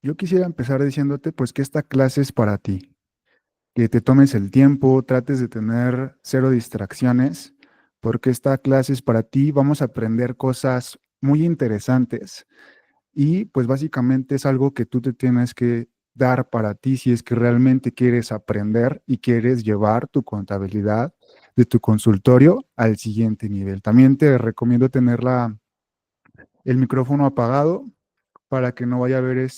Yo quisiera empezar diciéndote pues que esta clase es para ti, que te tomes el tiempo, trates de tener cero distracciones, porque esta clase es para ti, vamos a aprender cosas muy interesantes y pues básicamente es algo que tú te tienes que dar para ti si es que realmente quieres aprender y quieres llevar tu contabilidad de tu consultorio al siguiente nivel. También te recomiendo tener el micrófono apagado para que no vaya a haber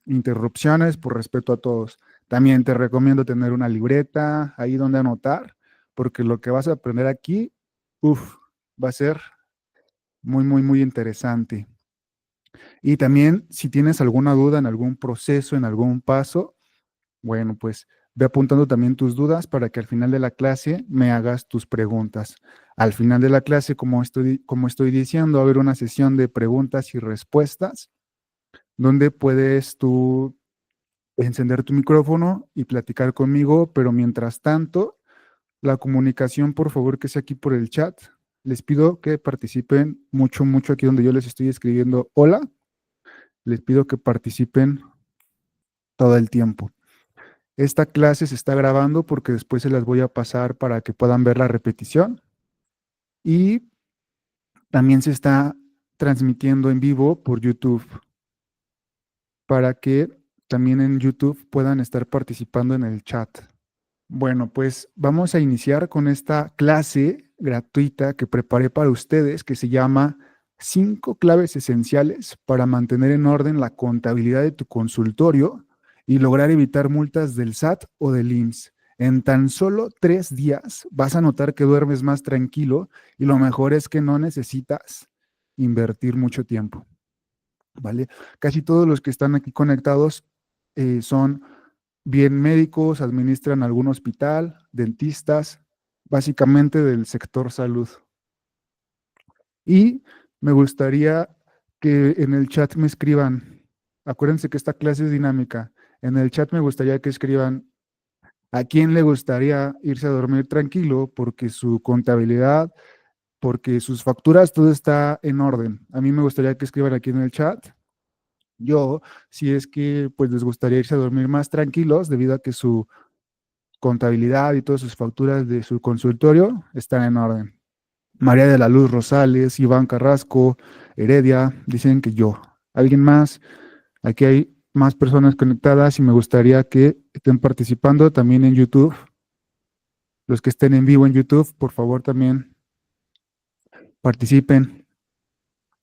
interrupciones por respeto a todos. También te recomiendo tener una libreta ahí donde anotar, porque lo que vas a aprender aquí, uff, va a ser muy, muy, muy interesante. Y también si tienes alguna duda en algún proceso, en algún paso, bueno, pues ve apuntando también tus dudas para que al final de la clase me hagas tus preguntas. Al final de la clase, como estoy diciendo, va a haber una sesión de preguntas y respuestas donde puedes tú encender tu micrófono y platicar conmigo, pero mientras tanto, la comunicación, por favor, que sea aquí por el chat. Les pido que participen mucho, mucho aquí donde yo les estoy escribiendo hola. Les pido que participen todo el tiempo. Esta clase se está grabando porque después se las voy a pasar para que puedan ver la repetición y también se está transmitiendo en vivo por YouTube para que también en YouTube puedan estar participando en el chat. Bueno, pues vamos a iniciar con esta clase gratuita que preparé para ustedes que se llama 5 claves esenciales para mantener en orden la contabilidad de tu consultorio y lograr evitar multas del SAT o del IMSS. En tan solo 3 días vas a notar que duermes más tranquilo y lo mejor es que no necesitas invertir mucho tiempo, ¿vale? Casi todos los que están aquí conectados son bien médicos, administran algún hospital, dentistas, básicamente del sector salud. Y me gustaría que en el chat me escriban, acuérdense que esta clase es dinámica, en el chat me gustaría que escriban a quién le gustaría irse a dormir tranquilo porque su contabilidad, porque sus facturas, todo está en orden. A mí me gustaría que escriban aquí en el chat. Yo, si es que pues les gustaría irse a dormir más tranquilos debido a que su contabilidad y todas sus facturas de su consultorio están en orden. María de la Luz Rosales, Iván Carrasco, Heredia, dicen que yo. ¿Alguien más? Aquí hay más personas conectadas y me gustaría que estén participando también en YouTube. Los que estén en vivo en YouTube, por favor también participen.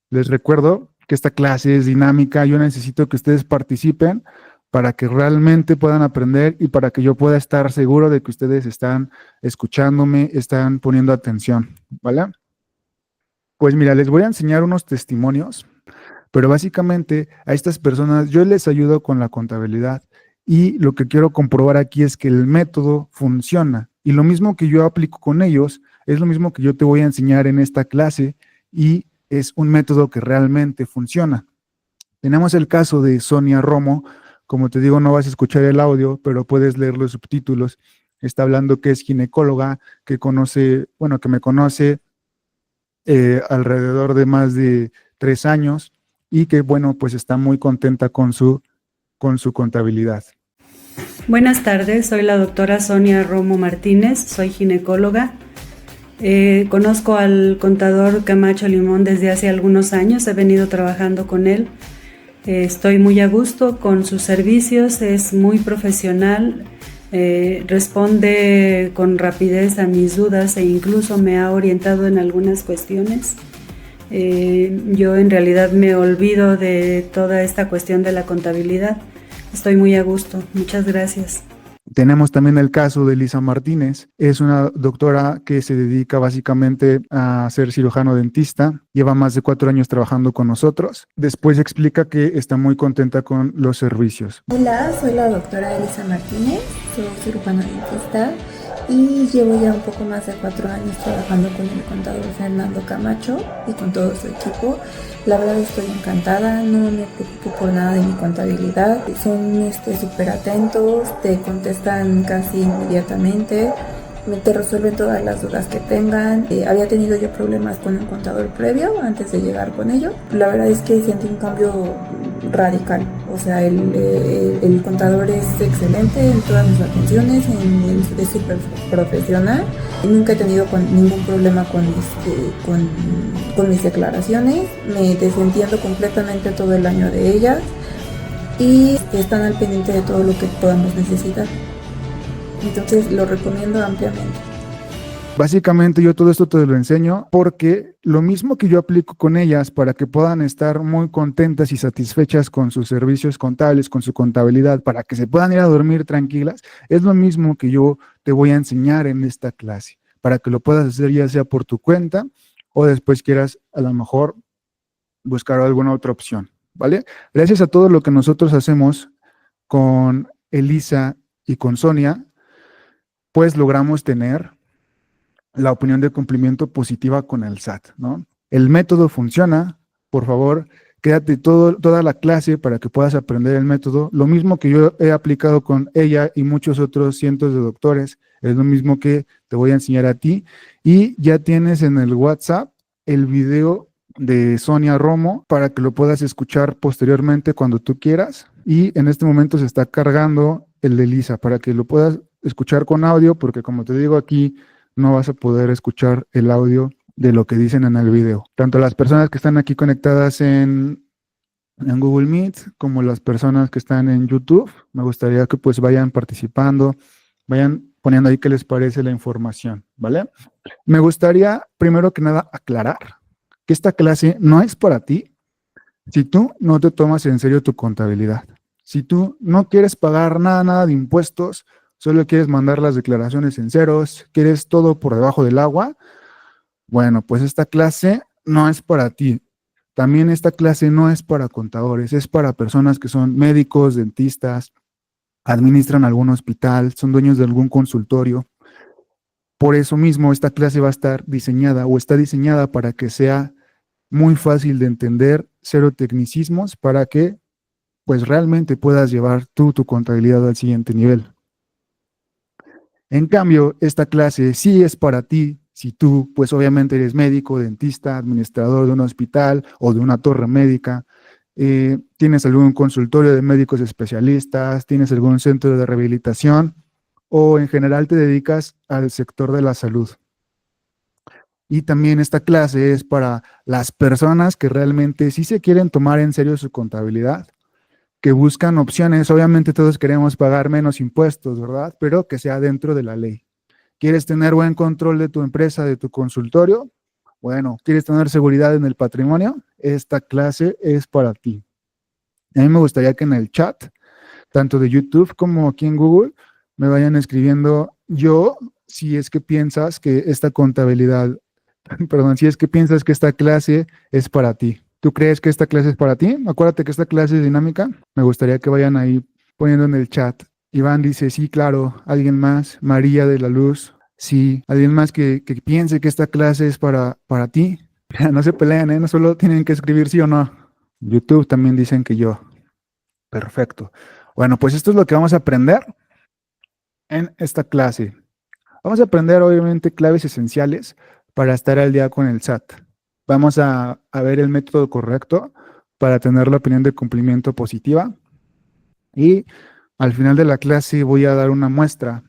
Les recuerdo que esta clase es dinámica. Yo necesito que ustedes participen para que realmente puedan aprender y para que yo pueda estar seguro de que ustedes están escuchándome, están poniendo atención, ¿vale? Pues mira, les voy a enseñar unos testimonios, pero básicamente a estas personas yo les ayudo con la contabilidad y lo que quiero comprobar aquí es que el método funciona y lo mismo que yo aplico con ellos es lo mismo que yo te voy a enseñar en esta clase y es un método que realmente funciona. Tenemos el caso de Sonia Romo, como te digo, no vas a escuchar el audio, pero puedes leer los subtítulos. Está hablando que es ginecóloga, que conoce, bueno, que me conoce alrededor de más de 3 años y que, bueno, pues está muy contenta con su contabilidad. Buenas tardes, soy la doctora Sonia Romo Martínez, soy ginecóloga. Conozco al contador Camacho Limón desde hace algunos años, he venido trabajando con él. Estoy muy a gusto con sus servicios, es muy profesional, responde con rapidez a mis dudas e incluso me ha orientado en algunas cuestiones. Yo en realidad me olvido de toda esta cuestión de la contabilidad. Estoy muy a gusto. Muchas gracias. Tenemos también el caso de Lisa Martínez. Es una doctora que se dedica básicamente a ser cirujano dentista. Lleva más de 4 años trabajando con nosotros. Después explica que está muy contenta con los servicios. Hola, soy la doctora Elisa Martínez, soy cirujano dentista y llevo ya un poco más de 4 años trabajando con el contador Fernando Camacho y con todo su equipo. La verdad estoy encantada, no me preocupo por nada de mi contabilidad. Son súper atentos, te contestan casi inmediatamente, te resuelven todas las dudas que tengan. Había tenido yo problemas con el contador previo antes de llegar con ellos. La verdad es que sentí un cambio radical. O sea, el contador es excelente en todas sus atenciones, es súper profesional. Nunca he tenido ningún problema con mis declaraciones. Me desentiendo completamente todo el año de ellas y están al pendiente de todo lo que podamos necesitar. Entonces lo recomiendo ampliamente. Básicamente yo todo esto te lo enseño porque lo mismo que yo aplico con ellas para que puedan estar muy contentas y satisfechas con sus servicios contables, con su contabilidad, para que se puedan ir a dormir tranquilas, es lo mismo que yo te voy a enseñar en esta clase, para que lo puedas hacer ya sea por tu cuenta o después quieras a lo mejor buscar alguna otra opción, ¿vale? Gracias a todo lo que nosotros hacemos con Elisa y con Sonia, pues logramos tener la opinión de cumplimiento positiva con el SAT, ¿no? El método funciona, por favor, quédate toda la clase para que puedas aprender el método. Lo mismo que yo he aplicado con ella y muchos otros cientos de doctores, es lo mismo que te voy a enseñar a ti. Y ya tienes en el WhatsApp el video de Sonia Romo para que lo puedas escuchar posteriormente cuando tú quieras. Y en este momento se está cargando el de Elisa para que lo puedas escuchar con audio, porque como te digo aquí, no vas a poder escuchar el audio de lo que dicen en el video. Tanto las personas que están aquí conectadas en Google Meet como las personas que están en YouTube, me gustaría que pues vayan participando, vayan poniendo ahí qué les parece la información, ¿vale? Me gustaría primero que nada aclarar que esta clase no es para ti si tú no te tomas en serio tu contabilidad. Si tú no quieres pagar nada de impuestos, solo quieres mandar las declaraciones en ceros, quieres todo por debajo del agua, bueno, pues esta clase no es para ti. También esta clase no es para contadores, es para personas que son médicos, dentistas, administran algún hospital, son dueños de algún consultorio. Por eso mismo esta clase va a estar diseñada o está diseñada para que sea muy fácil de entender, cero tecnicismos, para que pues realmente puedas llevar tú tu contabilidad al siguiente nivel. En cambio, esta clase sí es para ti si tú, pues obviamente eres médico, dentista, administrador de un hospital o de una torre médica, tienes algún consultorio de médicos especialistas, tienes algún centro de rehabilitación o en general te dedicas al sector de la salud. Y también esta clase es para las personas que realmente sí se quieren tomar en serio su contabilidad, que buscan opciones. Obviamente todos queremos pagar menos impuestos, ¿verdad? Pero que sea dentro de la ley. ¿Quieres tener buen control de tu empresa, de tu consultorio? Bueno, ¿quieres tener seguridad en el patrimonio? Esta clase es para ti. A mí me gustaría que en el chat, tanto de YouTube como aquí en Google, me vayan escribiendo si es que piensas que esta contabilidad, perdón, si es que piensas que esta clase es para ti. ¿Tú crees que esta clase es para ti? Acuérdate que esta clase es dinámica. Me gustaría que vayan ahí poniendo en el chat. Iván dice, sí, claro. ¿Alguien más? María de la Luz. Sí. ¿Alguien más que piense que esta clase es para ti? No se peleen, ¿eh? No solo tienen que escribir sí o no. YouTube también dicen que yo. Perfecto. Bueno, pues esto es lo que vamos a aprender en esta clase. Vamos a aprender, obviamente, claves esenciales para estar al día con el SAT. Vamos a ver el método correcto para tener la opinión de cumplimiento positiva. Y al final de la clase voy a dar una muestra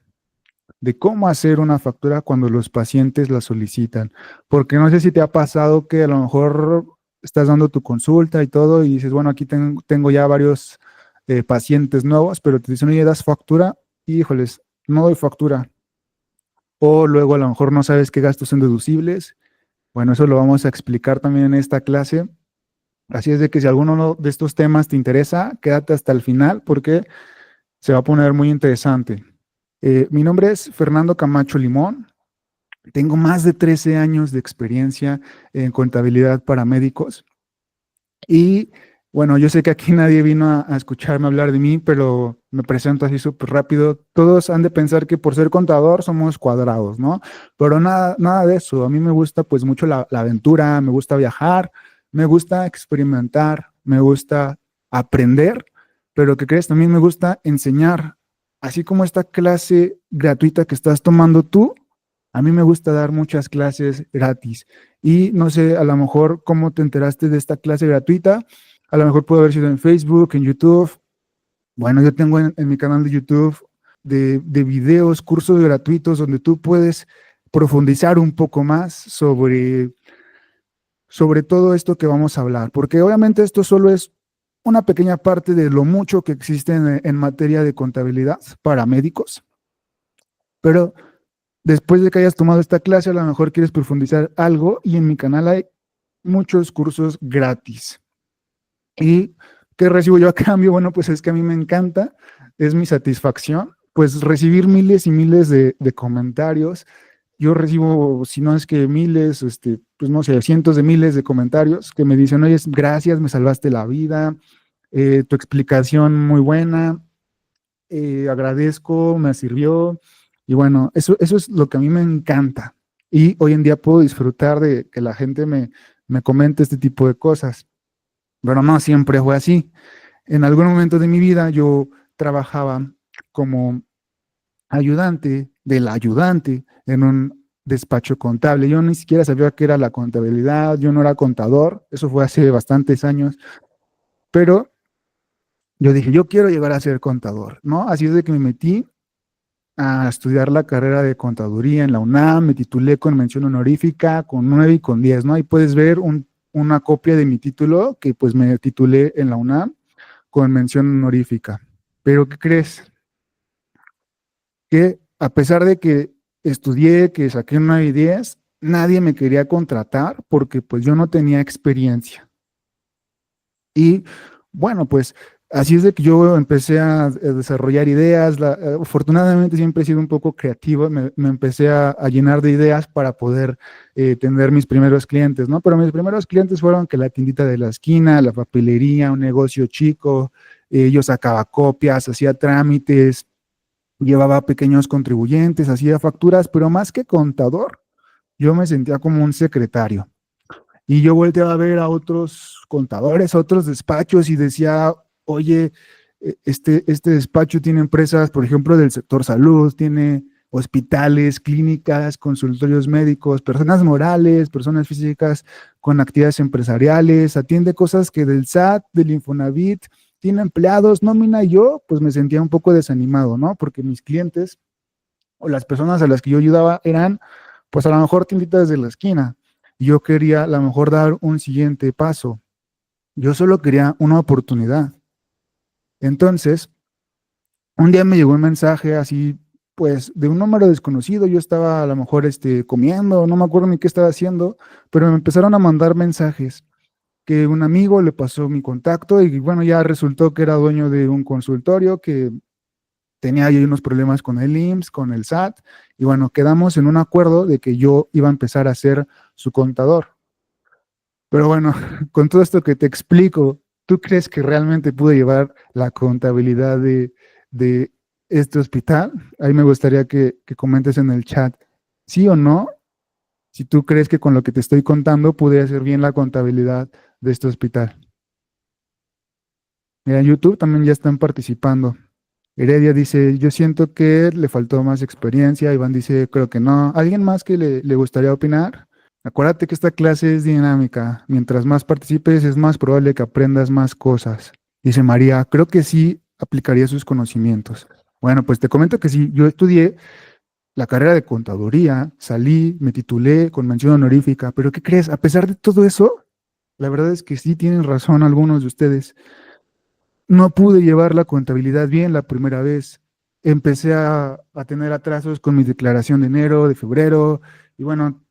de cómo hacer una factura cuando los pacientes la solicitan. Porque no sé si te ha pasado que a lo mejor estás dando tu consulta y todo y dices, bueno, aquí tengo ya varios pacientes nuevos, pero te dicen, oye, ¿das factura? Y, híjoles, no doy factura. O luego a lo mejor no sabes qué gastos son deducibles. Bueno, eso lo vamos a explicar también en esta clase. Así es de que si alguno de estos temas te interesa, quédate hasta el final porque se va a poner muy interesante. Mi nombre es Fernando Camacho Limón. Tengo más de 13 años de experiencia en contabilidad para médicos. Y bueno, yo sé que aquí nadie vino a escucharme hablar de mí, pero me presento así súper rápido. Todos han de pensar que por ser contador somos cuadrados, ¿no? Pero nada de eso. A mí me gusta pues mucho la aventura, me gusta viajar, me gusta experimentar, me gusta aprender, pero ¿qué crees? También me gusta enseñar. Así como esta clase gratuita que estás tomando tú, a mí me gusta dar muchas clases gratis. Y no sé, a lo mejor cómo te enteraste de esta clase gratuita. A lo mejor pudo haber sido en Facebook, en YouTube. Bueno, yo tengo en mi canal de YouTube de videos, cursos gratuitos donde tú puedes profundizar un poco más sobre todo esto que vamos a hablar, porque obviamente esto solo es una pequeña parte de lo mucho que existe en materia de contabilidad para médicos, pero después de que hayas tomado esta clase, a lo mejor quieres profundizar algo y en mi canal hay muchos cursos gratis. ¿Y qué recibo yo a cambio? Bueno, pues es que a mí me encanta, es mi satisfacción, pues recibir miles y miles de comentarios. Yo recibo, si no es que miles, pues no sé, cientos de miles de comentarios que me dicen, oye, gracias, me salvaste la vida, tu explicación muy buena, agradezco, me sirvió. Y bueno, eso es lo que a mí me encanta. Y hoy en día puedo disfrutar de que la gente me comente este tipo de cosas. Pero no siempre fue así. En algún momento de mi vida yo trabajaba como ayudante del ayudante en un despacho contable. Yo ni siquiera sabía qué era la contabilidad, yo no era contador, eso fue hace bastantes años, pero yo dije, yo quiero llegar a ser contador, ¿no? Así es de que me metí a estudiar la carrera de contaduría en la UNAM, me titulé con mención honorífica, con 9 y con 10, ¿no? Ahí puedes ver una copia de mi título, que pues me titulé en la UNAM con mención honorífica. Pero ¿qué crees? Que a pesar de que estudié, que saqué 9 y 10, nadie me quería contratar porque pues yo no tenía experiencia. Y bueno, pues así es de que yo empecé a desarrollar ideas. Afortunadamente siempre he sido un poco creativo, me empecé a llenar de ideas para poder tener mis primeros clientes, ¿no? Pero mis primeros clientes fueron que la tiendita de la esquina, la papelería, un negocio chico, yo sacaba copias, hacía trámites, llevaba pequeños contribuyentes, hacía facturas, pero más que contador, yo me sentía como un secretario. Y yo volteaba a ver a otros contadores, a otros despachos y decía, oye, este despacho tiene empresas, por ejemplo, del sector salud, tiene hospitales, clínicas, consultorios médicos, personas morales, personas físicas con actividades empresariales, atiende cosas que del SAT, del Infonavit, tiene empleados, nómina, y yo pues me sentía un poco desanimado, ¿no? Porque mis clientes o las personas a las que yo ayudaba eran pues a lo mejor tienditas de la esquina. Y yo quería a lo mejor dar un siguiente paso. Yo solo quería una oportunidad. Entonces, un día me llegó un mensaje así, pues, de un número desconocido. Yo estaba a lo mejor comiendo, no me acuerdo ni qué estaba haciendo, pero me empezaron a mandar mensajes que un amigo le pasó mi contacto y bueno, ya resultó que era dueño de un consultorio que tenía ahí unos problemas con el IMSS, con el SAT, y bueno, quedamos en un acuerdo de que yo iba a empezar a ser su contador. Pero bueno, con todo esto que te explico, ¿tú crees que realmente pude llevar la contabilidad de este hospital? Ahí me gustaría que comentes en el chat, sí o no, si tú crees que con lo que te estoy contando pude hacer bien la contabilidad de este hospital. Mira, en YouTube también ya están participando. Heredia dice, yo siento que le faltó más experiencia. Iván dice, creo que no. ¿Alguien más que le gustaría opinar? Acuérdate que esta clase es dinámica. Mientras más participes, es más probable que aprendas más cosas. Dice María, creo que sí aplicaría sus conocimientos. Bueno, pues te comento que sí, yo estudié la carrera de contaduría, salí, me titulé con mención honorífica, pero ¿qué crees? A pesar de todo eso, la verdad es que sí tienen razón algunos de ustedes. No pude llevar la contabilidad bien la primera vez. Empecé a tener atrasos con mi declaración de enero, de febrero, y bueno,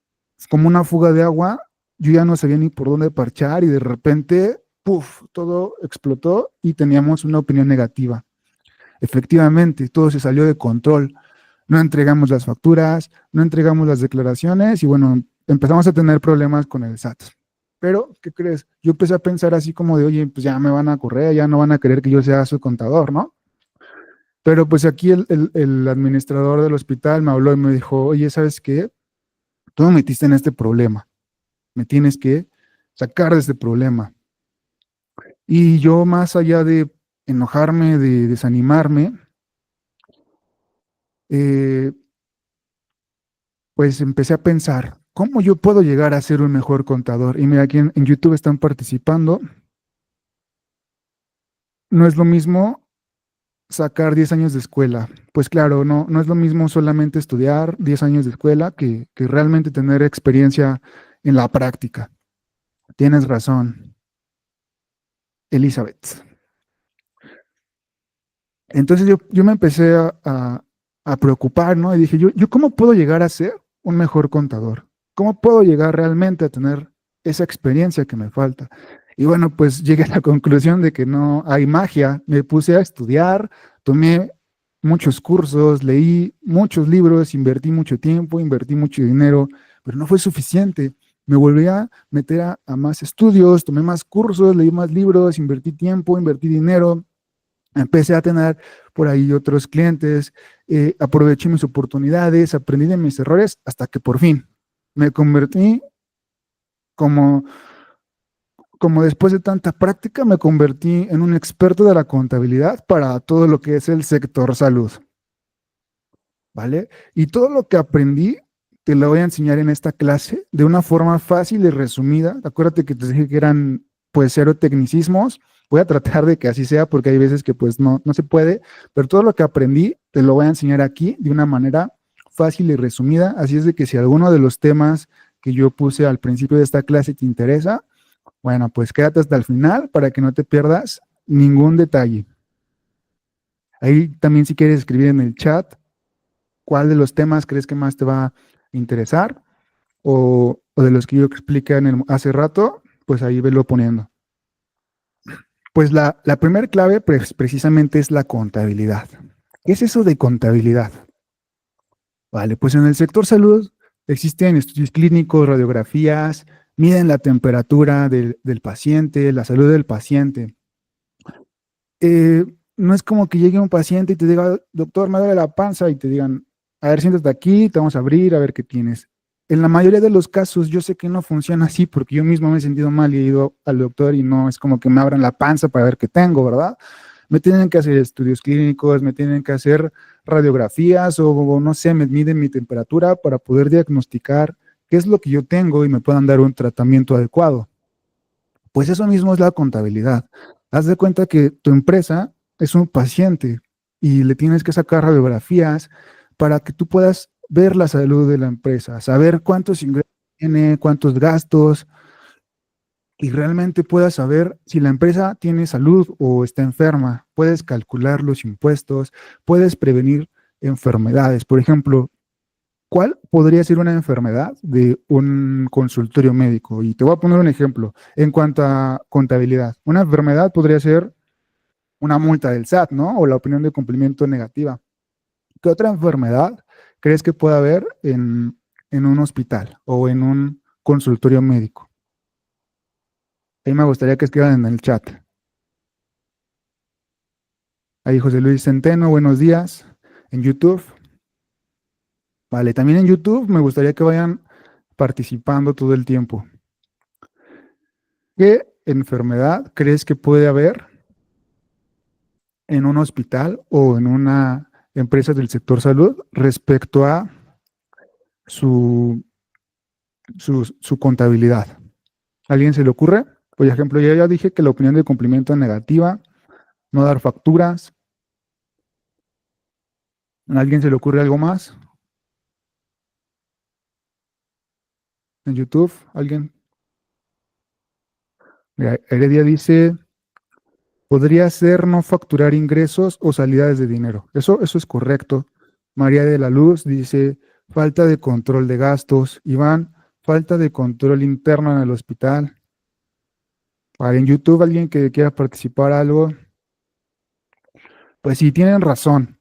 como una fuga de agua, yo ya no sabía ni por dónde parchar y de repente, ¡puf!, todo explotó y teníamos una opinión negativa. Efectivamente, todo se salió de control. No entregamos las facturas, no entregamos las declaraciones y bueno, empezamos a tener problemas con el SAT. Pero, ¿qué crees? Yo empecé a pensar así como de, oye, pues ya me van a correr, ya no van a querer que yo sea su contador, ¿no? Pero pues aquí el administrador del hospital me habló y me dijo, oye, ¿sabes qué? Tú me metiste en este problema, me tienes que sacar de este problema. Y yo más allá de enojarme, de desanimarme, eh, pues empecé a pensar, ¿cómo yo puedo llegar a ser un mejor contador? Y mira, aquí en YouTube están participando. no es lo mismo sacar 10 años de escuela. Pues claro, no es lo mismo solamente estudiar 10 años de escuela que realmente tener experiencia en la práctica. Tienes razón, Elizabeth. Entonces yo me empecé a preocupar, ¿no? Y dije, yo ¿cómo puedo llegar a ser un mejor contador? ¿Cómo puedo llegar realmente a tener esa experiencia que me falta? Y bueno, pues llegué a la conclusión de que no hay magia. Me puse a estudiar, tomé muchos cursos, leí muchos libros, invertí mucho tiempo, invertí mucho dinero, pero no fue suficiente. Me volví a meter a más estudios, tomé más cursos, leí más libros, invertí tiempo, invertí dinero. Empecé a tener por ahí otros clientes, aproveché mis oportunidades, aprendí de mis errores hasta que por fin me convertí como, como después de tanta práctica, me convertí en un experto de la contabilidad para todo lo que es el sector salud, ¿vale? Y todo lo que aprendí te lo voy a enseñar en esta clase de una forma fácil y resumida. Acuérdate que te dije que eran pues cero tecnicismos. Voy a tratar de que así sea porque hay veces que pues no se puede, pero todo lo que aprendí te lo voy a enseñar aquí de una manera fácil y resumida. Así es de que si alguno de los temas que yo puse al principio de esta clase te interesa, bueno, pues quédate hasta el final para que no te pierdas ningún detalle. Ahí también si quieres escribir en el chat cuál de los temas crees que más te va a interesar o de los que yo expliqué hace rato, pues ahí velo poniendo. Pues la primera clave pues, precisamente es la contabilidad. ¿Qué es eso de contabilidad? Vale, pues en el sector salud existen estudios clínicos, radiografías, miden la temperatura del paciente, la salud del paciente. No es como que llegue un paciente y te diga, doctor, me duele la panza, y te digan, a ver, siéntate aquí, te vamos a abrir, a ver qué tienes. En la mayoría de los casos, yo sé que no funciona así porque yo mismo me he sentido mal y he ido al doctor y no es como que me abran la panza para ver qué tengo, ¿verdad? Me tienen que hacer estudios clínicos, me tienen que hacer radiografías o no sé, me miden mi temperatura para poder diagnosticar qué es lo que yo tengo y me puedan dar un tratamiento adecuado. Pues eso mismo es la contabilidad. Haz de cuenta que tu empresa es un paciente y le tienes que sacar radiografías para que tú puedas ver la salud de la empresa, saber cuántos ingresos tiene, cuántos gastos, y realmente puedas saber si la empresa tiene salud o está enferma. Puedes calcular los impuestos, puedes prevenir enfermedades. Por ejemplo, ¿cuál podría ser una enfermedad de un consultorio médico? Y te voy a poner un ejemplo en cuanto a contabilidad. Una enfermedad podría ser una multa del SAT, ¿no? O la opinión de cumplimiento negativa. ¿Qué otra enfermedad crees que pueda haber en un hospital o en un consultorio médico? Ahí me gustaría que escriban en el chat. Ahí José Luis Centeno, buenos días. En YouTube. Vale, también en YouTube me gustaría que vayan participando todo el tiempo. ¿Qué enfermedad crees que puede haber en un hospital o en una empresa del sector salud respecto a su contabilidad? ¿A alguien se le ocurre? Por ejemplo, ya dije que la opinión de cumplimiento es negativa, no dar facturas. ¿A alguien se le ocurre algo más? ¿En YouTube? ¿Alguien? Mira, Heredia dice, podría ser no facturar ingresos o salidas de dinero. Eso es correcto. María de la Luz dice, falta de control de gastos. Iván, falta de control interno en el hospital. Vale, en YouTube, alguien que quiera participar algo. Pues sí, tienen razón.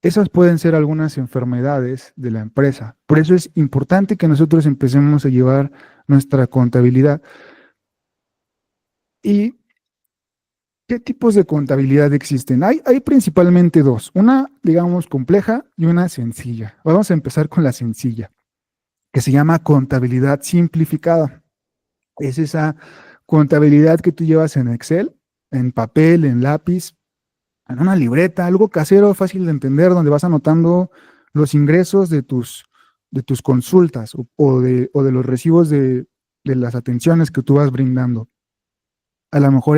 Esas pueden ser algunas enfermedades de la empresa. Por eso es importante que nosotros empecemos a llevar nuestra contabilidad. ¿Y qué tipos de contabilidad existen? Hay principalmente dos, una, digamos, compleja y una sencilla. Vamos a empezar con la sencilla, que se llama contabilidad simplificada. Es esa contabilidad que tú llevas en Excel, en papel, en lápiz, en una libreta, algo casero, fácil de entender, donde vas anotando los ingresos de tus consultas o de los recibos de las atenciones que tú vas brindando. A lo mejor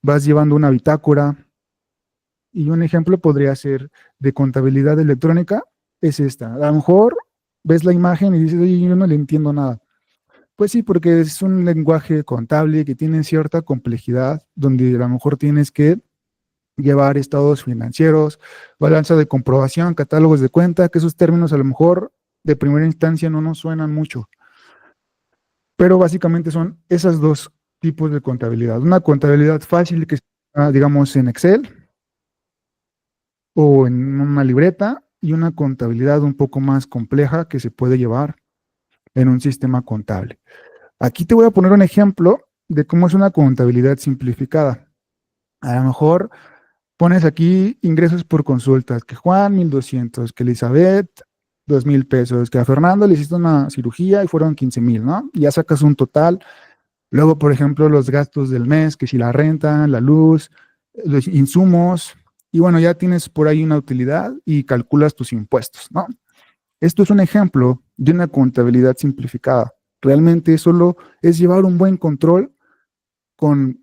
vas llevando una bitácora. Y un ejemplo podría ser de contabilidad electrónica, es esta. A lo mejor ves la imagen y dices, oye, yo no le entiendo nada. Pues sí, porque es un lenguaje contable que tiene cierta complejidad, donde a lo mejor tienes que llevar estados financieros, balanza de comprobación, catálogos de cuenta, que esos términos a lo mejor de primera instancia no nos suenan mucho. Pero básicamente son esos dos tipos de contabilidad. Una contabilidad fácil que está, digamos, en Excel o en una libreta, y una contabilidad un poco más compleja que se puede llevar en un sistema contable. Aquí te voy a poner un ejemplo de cómo es una contabilidad simplificada. A lo mejor pones aquí ingresos por consultas, que Juan 1,200, que Elizabeth 2,000 pesos, que a Fernando le hiciste una cirugía y fueron 15,000, ¿no? Y ya sacas un total. Luego, por ejemplo, los gastos del mes, que si la renta, la luz, los insumos, y bueno, ya tienes por ahí una utilidad y calculas tus impuestos, ¿no? Esto es un ejemplo de una contabilidad simplificada. Realmente solo es llevar un buen control con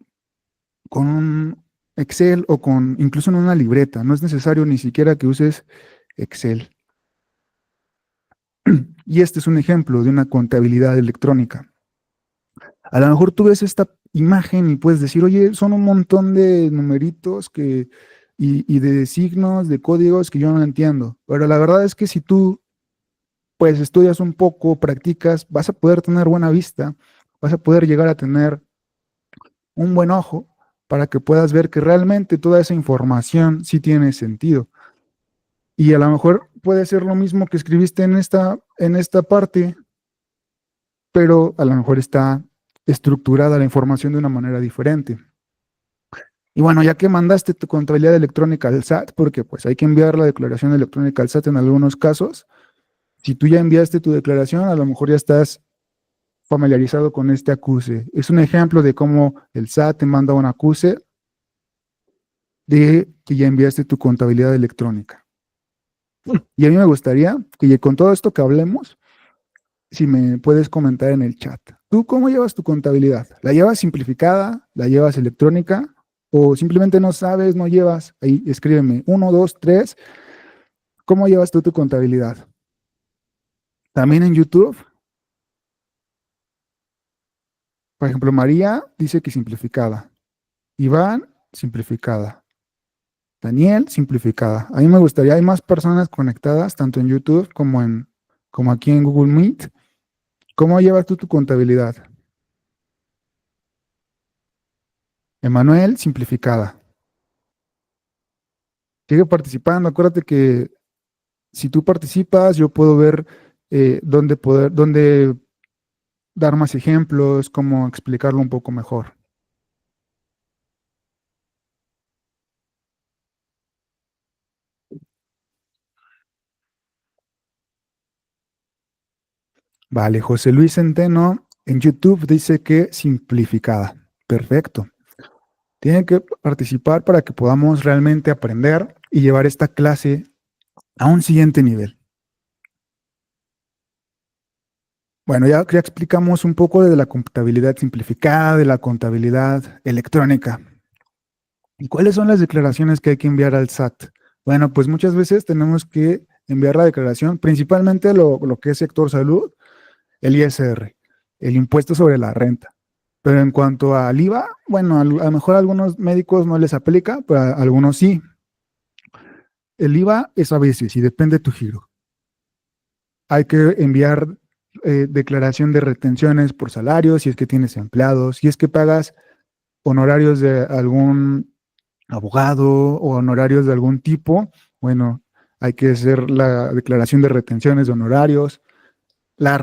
un Excel o con incluso en una libreta. No es necesario ni siquiera que uses Excel. Y este es un ejemplo de una contabilidad electrónica. A lo mejor tú ves esta imagen y puedes decir, oye, son un montón de numeritos y de signos, de códigos que yo no entiendo. Pero la verdad es que si tú pues estudias un poco, practicas, vas a poder tener buena vista, vas a poder llegar a tener un buen ojo para que puedas ver que realmente toda esa información sí tiene sentido. Y a lo mejor puede ser lo mismo que escribiste en esta parte, pero a lo mejor está estructurada la información de una manera diferente. Y bueno, ya que mandaste tu contabilidad electrónica al SAT, porque pues hay que enviar la declaración electrónica al SAT en algunos casos, si tú ya enviaste tu declaración, a lo mejor ya estás familiarizado con este acuse. Es un ejemplo de cómo el SAT te manda un acuse de que ya enviaste tu contabilidad electrónica. Y a mí me gustaría que con todo esto que hablemos, si me puedes comentar en el chat, ¿tú cómo llevas tu contabilidad? ¿La llevas simplificada? ¿La llevas electrónica? ¿O simplemente no sabes, no llevas? Ahí escríbeme, 1, 2, 3. ¿Cómo llevas tú tu contabilidad? También en YouTube. Por ejemplo, María dice que simplificada. Iván, simplificada. Daniel, simplificada. A mí me gustaría, hay más personas conectadas, tanto en YouTube como aquí en Google Meet. ¿Cómo llevas tú tu contabilidad? Emanuel, simplificada. Sigue participando. Acuérdate que si tú participas, yo puedo ver dónde dar más ejemplos, cómo explicarlo un poco mejor. Vale, José Luis Centeno en YouTube dice que simplificada. Perfecto. Tienen que participar para que podamos realmente aprender y llevar esta clase a un siguiente nivel. Bueno, ya explicamos un poco de la contabilidad simplificada, de la contabilidad electrónica. ¿Y cuáles son las declaraciones que hay que enviar al SAT? Bueno, pues muchas veces tenemos que enviar la declaración, principalmente lo que es sector salud, el ISR, el impuesto sobre la renta. Pero en cuanto al IVA, bueno, a lo mejor a algunos médicos no les aplica, pero a algunos sí. El IVA es a veces y depende de tu giro. Hay que enviar declaración de retenciones por salarios, si es que tienes empleados, si es que pagas honorarios de algún abogado o honorarios de algún tipo, bueno, hay que hacer la declaración de retenciones de honorarios, la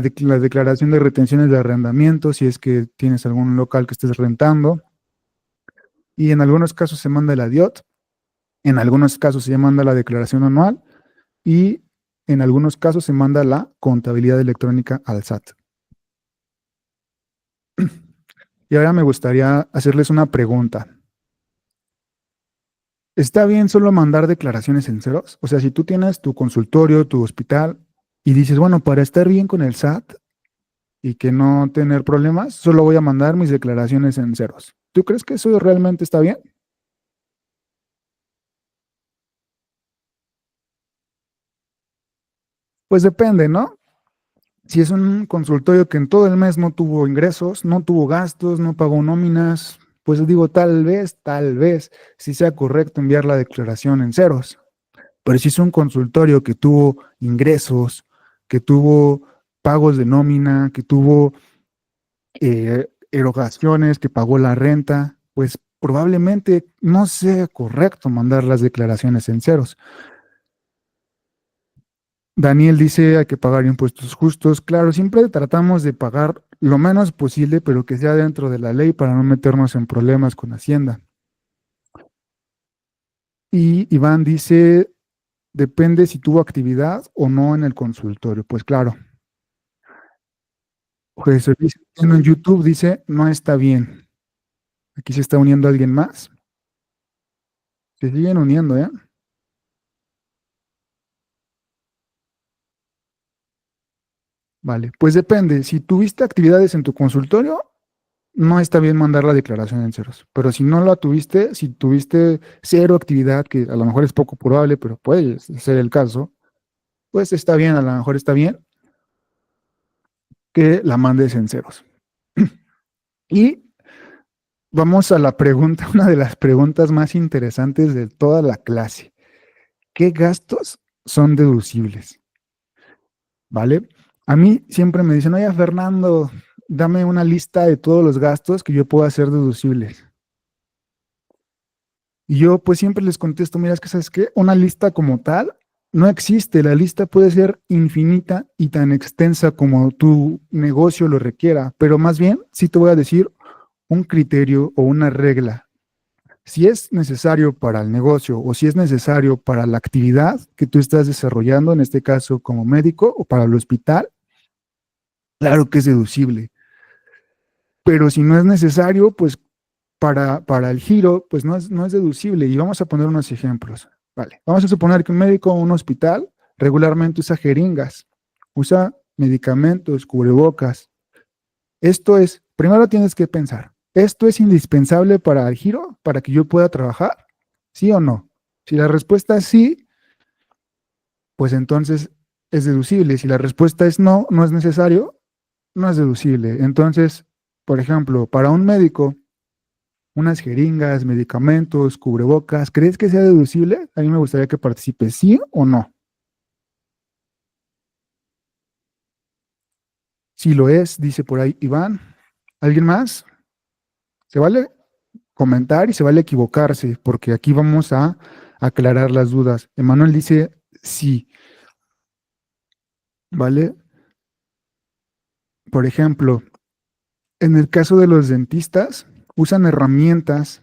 declaración de retenciones de arrendamiento, si es que tienes algún local que estés rentando, y en algunos casos se manda la DIOT, en algunos casos se manda la declaración anual, y en algunos casos se manda la contabilidad electrónica al SAT. Y ahora me gustaría hacerles una pregunta. ¿Está bien solo mandar declaraciones en ceros? O sea, si tú tienes tu consultorio, tu hospital, y dices, bueno, para estar bien con el SAT y que no tener problemas, solo voy a mandar mis declaraciones en ceros. ¿Tú crees que eso realmente está bien? Pues depende, ¿no? Si es un consultorio que en todo el mes no tuvo ingresos, no tuvo gastos, no pagó nóminas, pues digo, tal vez, sí sea correcto enviar la declaración en ceros. Pero si es un consultorio que tuvo ingresos, que tuvo pagos de nómina, que tuvo erogaciones, que pagó la renta, pues probablemente no sea correcto mandar las declaraciones en ceros. Daniel dice hay que pagar impuestos justos. Claro, siempre tratamos de pagar lo menos posible, pero que sea dentro de la ley para no meternos en problemas con Hacienda. Y Iván dice, depende si tuvo actividad o no en el consultorio. Pues claro. Jesús Luis en YouTube dice, no está bien. Aquí se está uniendo alguien más. Se siguen uniendo, ¿eh? Vale, pues depende. Si tuviste actividades en tu consultorio, no está bien mandar la declaración en ceros. Pero si no la tuviste, si tuviste cero actividad, que a lo mejor es poco probable, pero puede ser el caso, pues está bien, a lo mejor está bien que la mandes en ceros. Y vamos a la pregunta, una de las preguntas más interesantes de toda la clase. ¿Qué gastos son deducibles? ¿Vale? A mí siempre me dicen, oye, Fernando, dame una lista de todos los gastos que yo puedo hacer deducibles. Y yo pues siempre les contesto, mira, es que sabes qué, una lista como tal no existe, la lista puede ser infinita y tan extensa como tu negocio lo requiera, pero más bien sí te voy a decir un criterio o una regla. Si es necesario para el negocio o si es necesario para la actividad que tú estás desarrollando, en este caso como médico o para el hospital, claro que es deducible. Pero si no es necesario, pues para el giro, pues no es deducible. Y vamos a poner unos ejemplos. Vale, vamos a suponer que un médico o un hospital regularmente usa jeringas, usa medicamentos, cubrebocas. Esto es, primero tienes que pensar, ¿esto es indispensable para el giro, para que yo pueda trabajar? ¿Sí o no? Si la respuesta es sí, pues entonces es deducible. Si la respuesta es no, no es necesario, no es deducible. Entonces, por ejemplo, para un médico, unas jeringas, medicamentos, cubrebocas, ¿crees que sea deducible? A mí me gustaría que participe, ¿sí o no? Si lo es, dice por ahí Iván. ¿Alguien más? Se vale comentar y se vale equivocarse, porque aquí vamos a aclarar las dudas. Emanuel dice sí, ¿vale? Por ejemplo, en el caso de los dentistas, usan herramientas,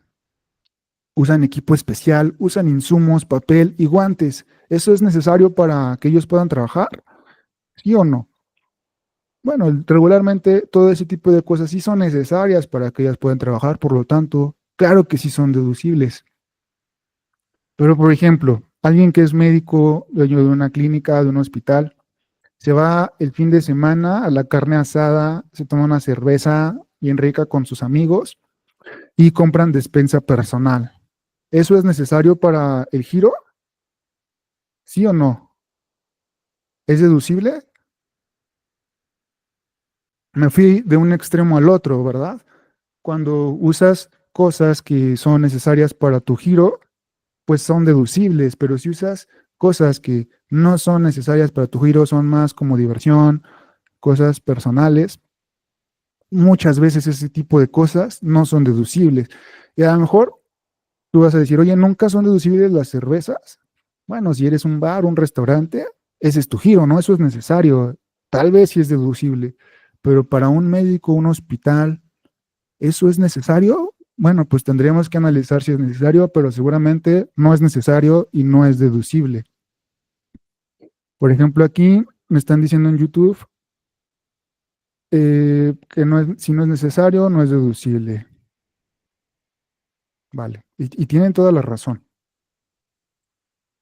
usan equipo especial, usan insumos, papel y guantes. ¿Eso es necesario para que ellos puedan trabajar? ¿Sí o no? Bueno, regularmente todo ese tipo de cosas sí son necesarias para que ellas puedan trabajar, por lo tanto, claro que sí son deducibles. Pero, por ejemplo, alguien que es médico, dueño de una clínica, de un hospital, se va el fin de semana a la carne asada, se toma una cerveza bien rica con sus amigos y compran despensa personal. ¿Eso es necesario para el giro? ¿Sí o no? ¿Es deducible? Me fui de un extremo al otro, ¿verdad? Cuando usas cosas que son necesarias para tu giro, pues son deducibles, pero si usas cosas que no son necesarias para tu giro, son más como diversión, cosas personales, muchas veces ese tipo de cosas no son deducibles. Y a lo mejor tú vas a decir, oye, ¿nunca son deducibles las cervezas? Bueno, si eres un bar, un restaurante, ese es tu giro, ¿no? Eso es necesario. Tal vez sí es deducible, pero para un médico, un hospital, ¿eso es necesario? Bueno, pues tendríamos que analizar si es necesario, pero seguramente no es necesario y no es deducible. Por ejemplo, aquí me están diciendo en YouTube que no es, si no es necesario, no es deducible. Vale, y tienen toda la razón.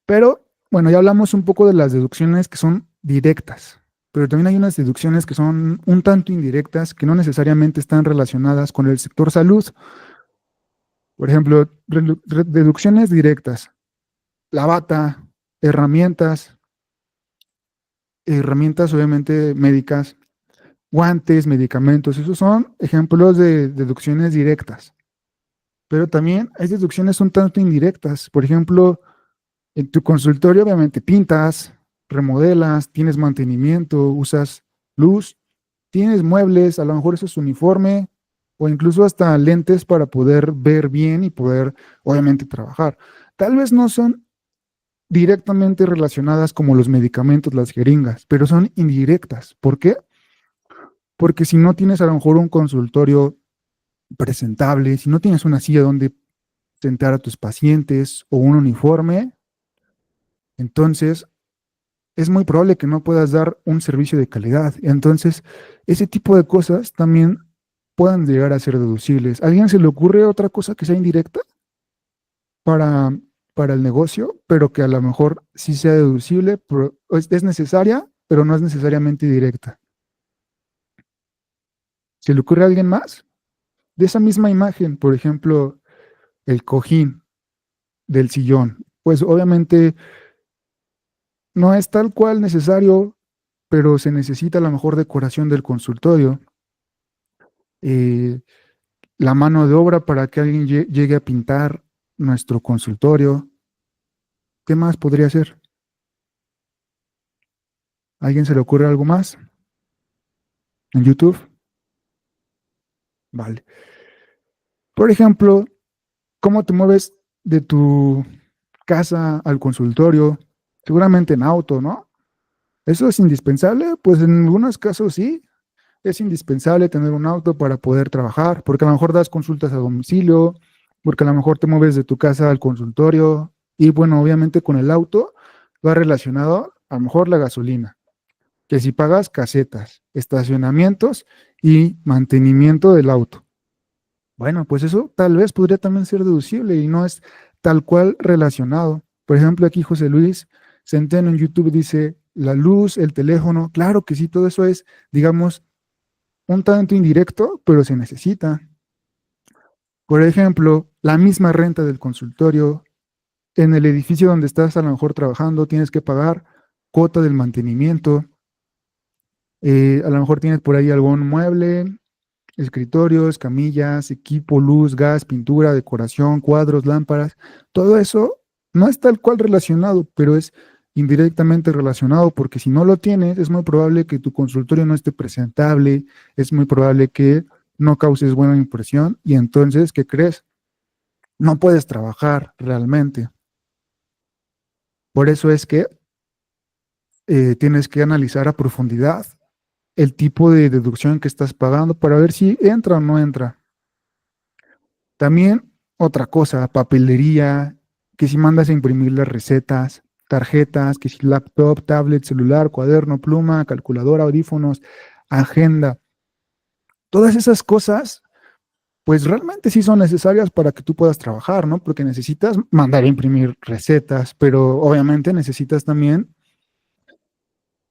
Pero, bueno, ya hablamos un poco de las deducciones que son directas, pero también hay unas deducciones que son un tanto indirectas, que no necesariamente están relacionadas con el sector salud. Por ejemplo, deducciones directas, la bata, herramientas, herramientas obviamente médicas, guantes, medicamentos, esos son ejemplos de deducciones directas. Pero también hay deducciones un tanto indirectas. Por ejemplo, en tu consultorio obviamente pintas, remodelas, tienes mantenimiento, usas luz, tienes muebles, a lo mejor eso es uniforme o incluso hasta lentes para poder ver bien y poder obviamente trabajar. Tal vez no son directamente relacionadas como los medicamentos, las jeringas, pero son indirectas. ¿Por qué? Porque si no tienes a lo mejor un consultorio presentable, si no tienes una silla donde sentar a tus pacientes o un uniforme, entonces es muy probable que no puedas dar un servicio de calidad. Entonces, ese tipo de cosas también puedan llegar a ser deducibles. ¿A alguien se le ocurre otra cosa que sea indirecta para, para el negocio, pero que a lo mejor sí sea deducible, pero es necesaria, pero no es necesariamente directa? ¿Se le ocurre a alguien más? De esa misma imagen, por ejemplo, el cojín del sillón, pues obviamente no es tal cual necesario, pero se necesita la mejor decoración del consultorio, eh, la mano de obra para que alguien llegue a pintar nuestro consultorio. ¿Qué más podría ser? ¿A alguien se le ocurre algo más? ¿En YouTube? Vale. Por ejemplo, ¿cómo te mueves de tu casa al consultorio? Seguramente en auto, ¿no? ¿Eso es indispensable? Pues en algunos casos sí. Es indispensable tener un auto para poder trabajar, porque a lo mejor das consultas a domicilio, porque a lo mejor te mueves de tu casa al consultorio y bueno, obviamente con el auto va relacionado a lo mejor la gasolina, que si pagas casetas, estacionamientos y mantenimiento del auto. Bueno, pues eso tal vez podría también ser deducible y no es tal cual relacionado. Por ejemplo, aquí José Luis Centeno en YouTube dice, la luz, el teléfono, claro que sí, todo eso es, digamos, un tanto indirecto, pero se necesita. Por ejemplo, la misma renta del consultorio, en el edificio donde estás a lo mejor trabajando, tienes que pagar cuota del mantenimiento, a lo mejor tienes por ahí algún mueble, escritorios, camillas, equipo, luz, gas, pintura, decoración, cuadros, lámparas, todo eso no es tal cual relacionado, pero es indirectamente relacionado porque si no lo tienes, es muy probable que tu consultorio no esté presentable, es muy probable que no causes buena impresión y entonces, ¿qué crees? No puedes trabajar realmente. Por eso es que tienes que analizar a profundidad el tipo de deducción que estás pagando para ver si entra o no entra. También otra cosa, papelería, que si mandas a imprimir las recetas, tarjetas, que si laptop, tablet, celular, cuaderno, pluma, calculadora, audífonos, agenda. Todas esas cosas, pues realmente sí son necesarias para que tú puedas trabajar, ¿no? Porque necesitas mandar a imprimir recetas, pero obviamente necesitas también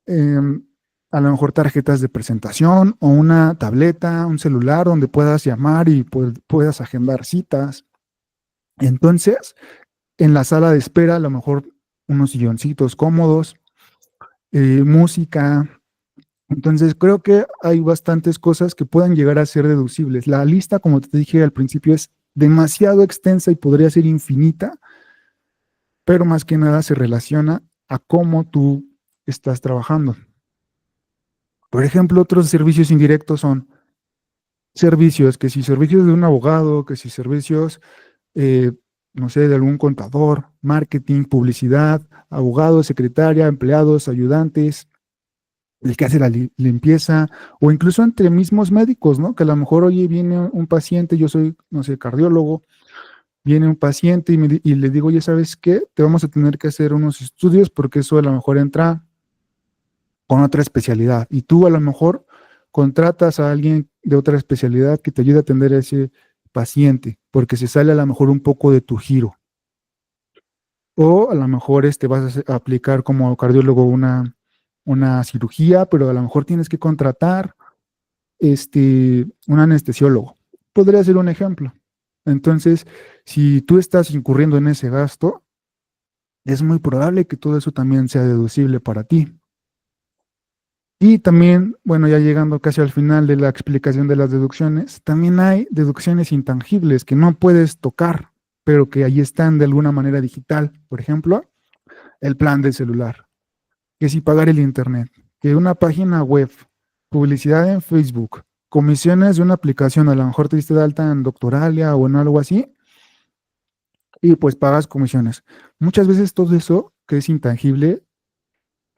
a lo mejor tarjetas de presentación o una tableta, un celular donde puedas llamar y puedas agendar citas. Entonces, en la sala de espera, a lo mejor unos silloncitos cómodos, música. Entonces, creo que hay bastantes cosas que puedan llegar a ser deducibles. La lista, como te dije al principio, es demasiado extensa y podría ser infinita, pero más que nada se relaciona a cómo tú estás trabajando. Por ejemplo, otros servicios indirectos son servicios, que si servicios de un abogado, que si servicios, eh, no sé, de algún contador, marketing, publicidad, abogado, secretaria, empleados, ayudantes, el que hace la limpieza, o incluso entre mismos médicos, ¿no? Que a lo mejor, oye, viene un paciente, yo soy, no sé, cardiólogo, viene un paciente y le digo, oye, ¿sabes qué? Te vamos a tener que hacer unos estudios porque eso a lo mejor entra con otra especialidad. Y tú a lo mejor contratas a alguien de otra especialidad que te ayude a atender a ese paciente, porque se sale a lo mejor un poco de tu giro. O a lo mejor vas a aplicar como cardiólogo una cirugía, pero a lo mejor tienes que contratar un anestesiólogo. Podría ser un ejemplo. Entonces, si tú estás incurriendo en ese gasto, es muy probable que todo eso también sea deducible para ti. Y también, bueno, ya llegando casi al final de la explicación de las deducciones, también hay deducciones intangibles que no puedes tocar, pero que ahí están de alguna manera digital. Por ejemplo, el plan del celular, que si pagar el internet, que una página web, publicidad en Facebook, comisiones de una aplicación, a lo mejor te diste de alta en Doctoralia o en algo así, y pues pagas comisiones. Muchas veces todo eso que es intangible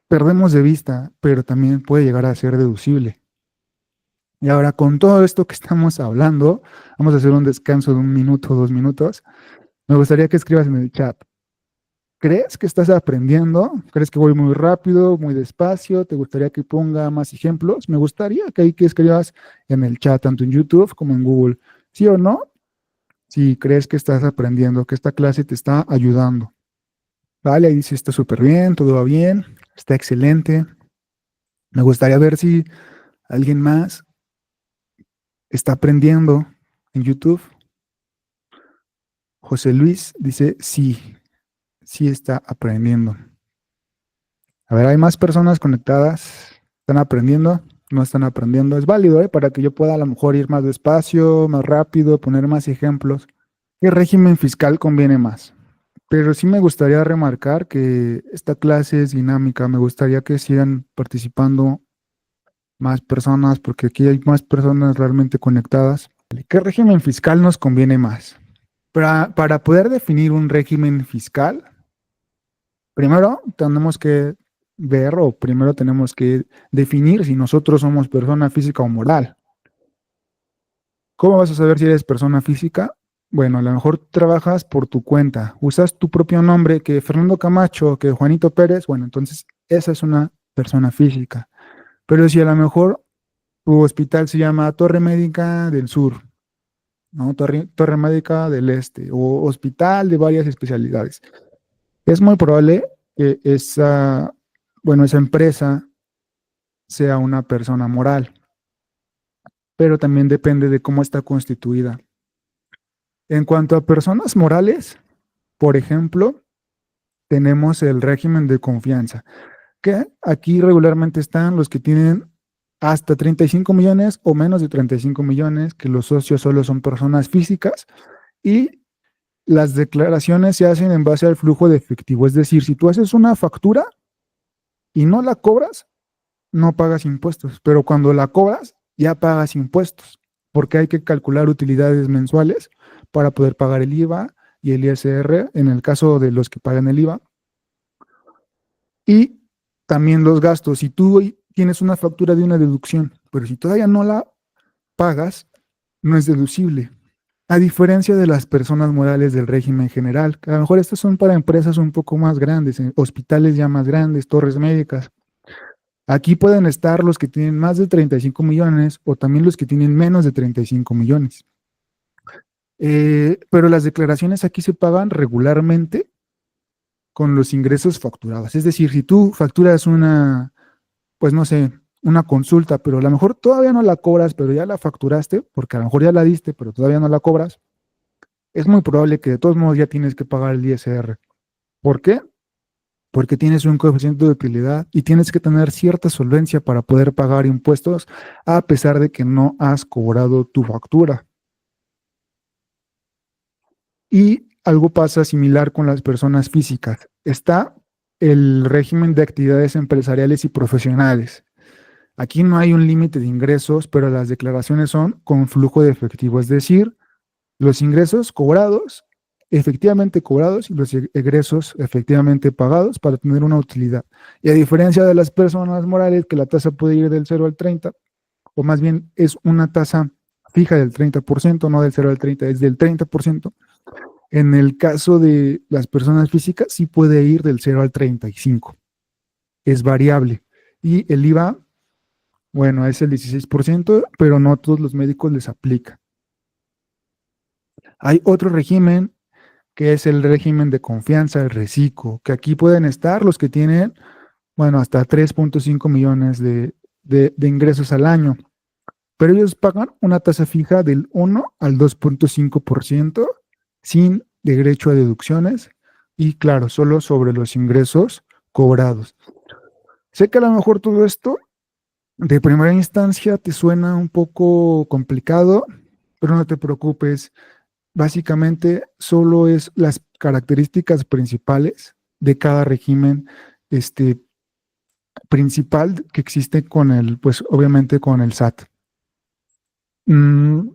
perdemos de vista, pero también puede llegar a ser deducible. Y ahora con todo esto que estamos hablando, vamos a hacer un descanso de 1 minuto, 2 minutos. Me gustaría que escribas en el chat. ¿Crees que estás aprendiendo? ¿Crees que voy muy rápido, muy despacio? ¿Te gustaría que ponga más ejemplos? Me gustaría que ahí que escribas en el chat, tanto en YouTube como en Google. ¿Sí o no? Si crees que estás aprendiendo, que esta clase te está ayudando. Vale, ahí dice, está súper bien, todo va bien, está excelente. Me gustaría ver si alguien más está aprendiendo en YouTube. José Luis dice, sí, sí está aprendiendo. A ver, hay más personas conectadas. ¿Están aprendiendo? ¿No están aprendiendo? Es válido, ¿eh? Para que yo pueda a lo mejor ir más despacio, más rápido, poner más ejemplos. ¿Qué régimen fiscal conviene más? Pero sí me gustaría remarcar que esta clase es dinámica. Me gustaría que sigan participando más personas, porque aquí hay más personas realmente conectadas. ¿Qué régimen fiscal nos conviene más? Para poder definir un régimen fiscal, primero tenemos que ver o primero tenemos que definir si nosotros somos persona física o moral. ¿Cómo vas a saber si eres persona física? Bueno, a lo mejor trabajas por tu cuenta, usas tu propio nombre, que Fernando Camacho, que Juanito Pérez, bueno, entonces esa es una persona física. Pero si a lo mejor tu hospital se llama Torre Médica del Sur, ¿no? Torre Médica del Este, o hospital de varias especialidades, es muy probable que esa empresa sea una persona moral, pero también depende de cómo está constituida. En cuanto a personas morales, por ejemplo, tenemos el régimen de confianza, que aquí regularmente están los que tienen hasta 35 millones o menos de 35 millones, que los socios solo son personas físicas, y las declaraciones se hacen en base al flujo de efectivo. Es decir, si tú haces una factura y no la cobras, no pagas impuestos, pero cuando la cobras, ya pagas impuestos, porque hay que calcular utilidades mensuales para poder pagar el IVA y el ISR, en el caso de los que pagan el IVA, y también los gastos. Si tú tienes una factura de una deducción, pero si todavía no la pagas, no es deducible. A diferencia de las personas morales del régimen general, que a lo mejor estas son para empresas un poco más grandes, hospitales ya más grandes, torres médicas. Aquí pueden estar los que tienen más de 35 millones o también los que tienen menos de 35 millones. Pero las declaraciones aquí se pagan regularmente con los ingresos facturados. Es decir, si tú facturas una, pues no sé, una consulta, pero a lo mejor todavía no la cobras, pero ya la facturaste, porque a lo mejor ya la diste, pero todavía no la cobras, es muy probable que de todos modos ya tienes que pagar el ISR. ¿Por qué? Porque tienes un coeficiente de utilidad y tienes que tener cierta solvencia para poder pagar impuestos a pesar de que no has cobrado tu factura. Y algo pasa similar con las personas físicas. Está el régimen de actividades empresariales y profesionales. Aquí no hay un límite de ingresos, pero las declaraciones son con flujo de efectivo, es decir, los ingresos cobrados, efectivamente cobrados, y los egresos efectivamente pagados para tener una utilidad. Y a diferencia de las personas morales, que la tasa puede ir del 0 al 30, o más bien es una tasa fija del 30%, no del 0 al 30, es del 30%. En el caso de las personas físicas, sí puede ir del 0 al 35. Es variable. Y el IVA, bueno, es el 16%, pero no a todos los médicos les aplica. Hay otro régimen que es el régimen de confianza, el reciclo, que aquí pueden estar los que tienen, bueno, hasta 3.5 millones de ingresos al año. pero ellos pagan una tasa fija del 1 al 2.5% sin derecho a deducciones y claro, solo sobre los ingresos cobrados. Sé que a lo mejor todo esto de primera instancia te suena un poco complicado, pero no te preocupes. Básicamente solo es las características principales de cada régimen principal que existe con el, pues obviamente con el SAT. Mm,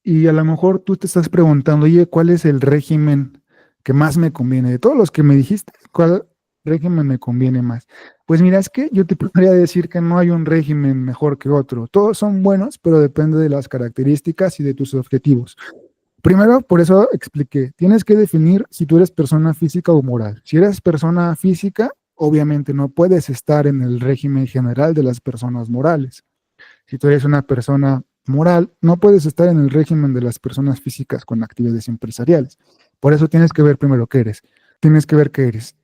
y a lo mejor tú te estás preguntando, oye, ¿cuál es el régimen que más me conviene? De todos los que me dijiste, ¿cuál régimen me conviene más? Pues mira, es que yo te podría decir que no hay un régimen mejor que otro. Todos son buenos, pero depende de las características y de tus objetivos. Primero, por eso expliqué, tienes que definir si tú eres persona física o moral. Si eres persona física, obviamente no puedes estar en el régimen general de las personas morales. Si tú eres una persona moral, no puedes estar en el régimen de las personas físicas con actividades empresariales. Por eso tienes que ver primero qué eres. Tienes que ver qué eres.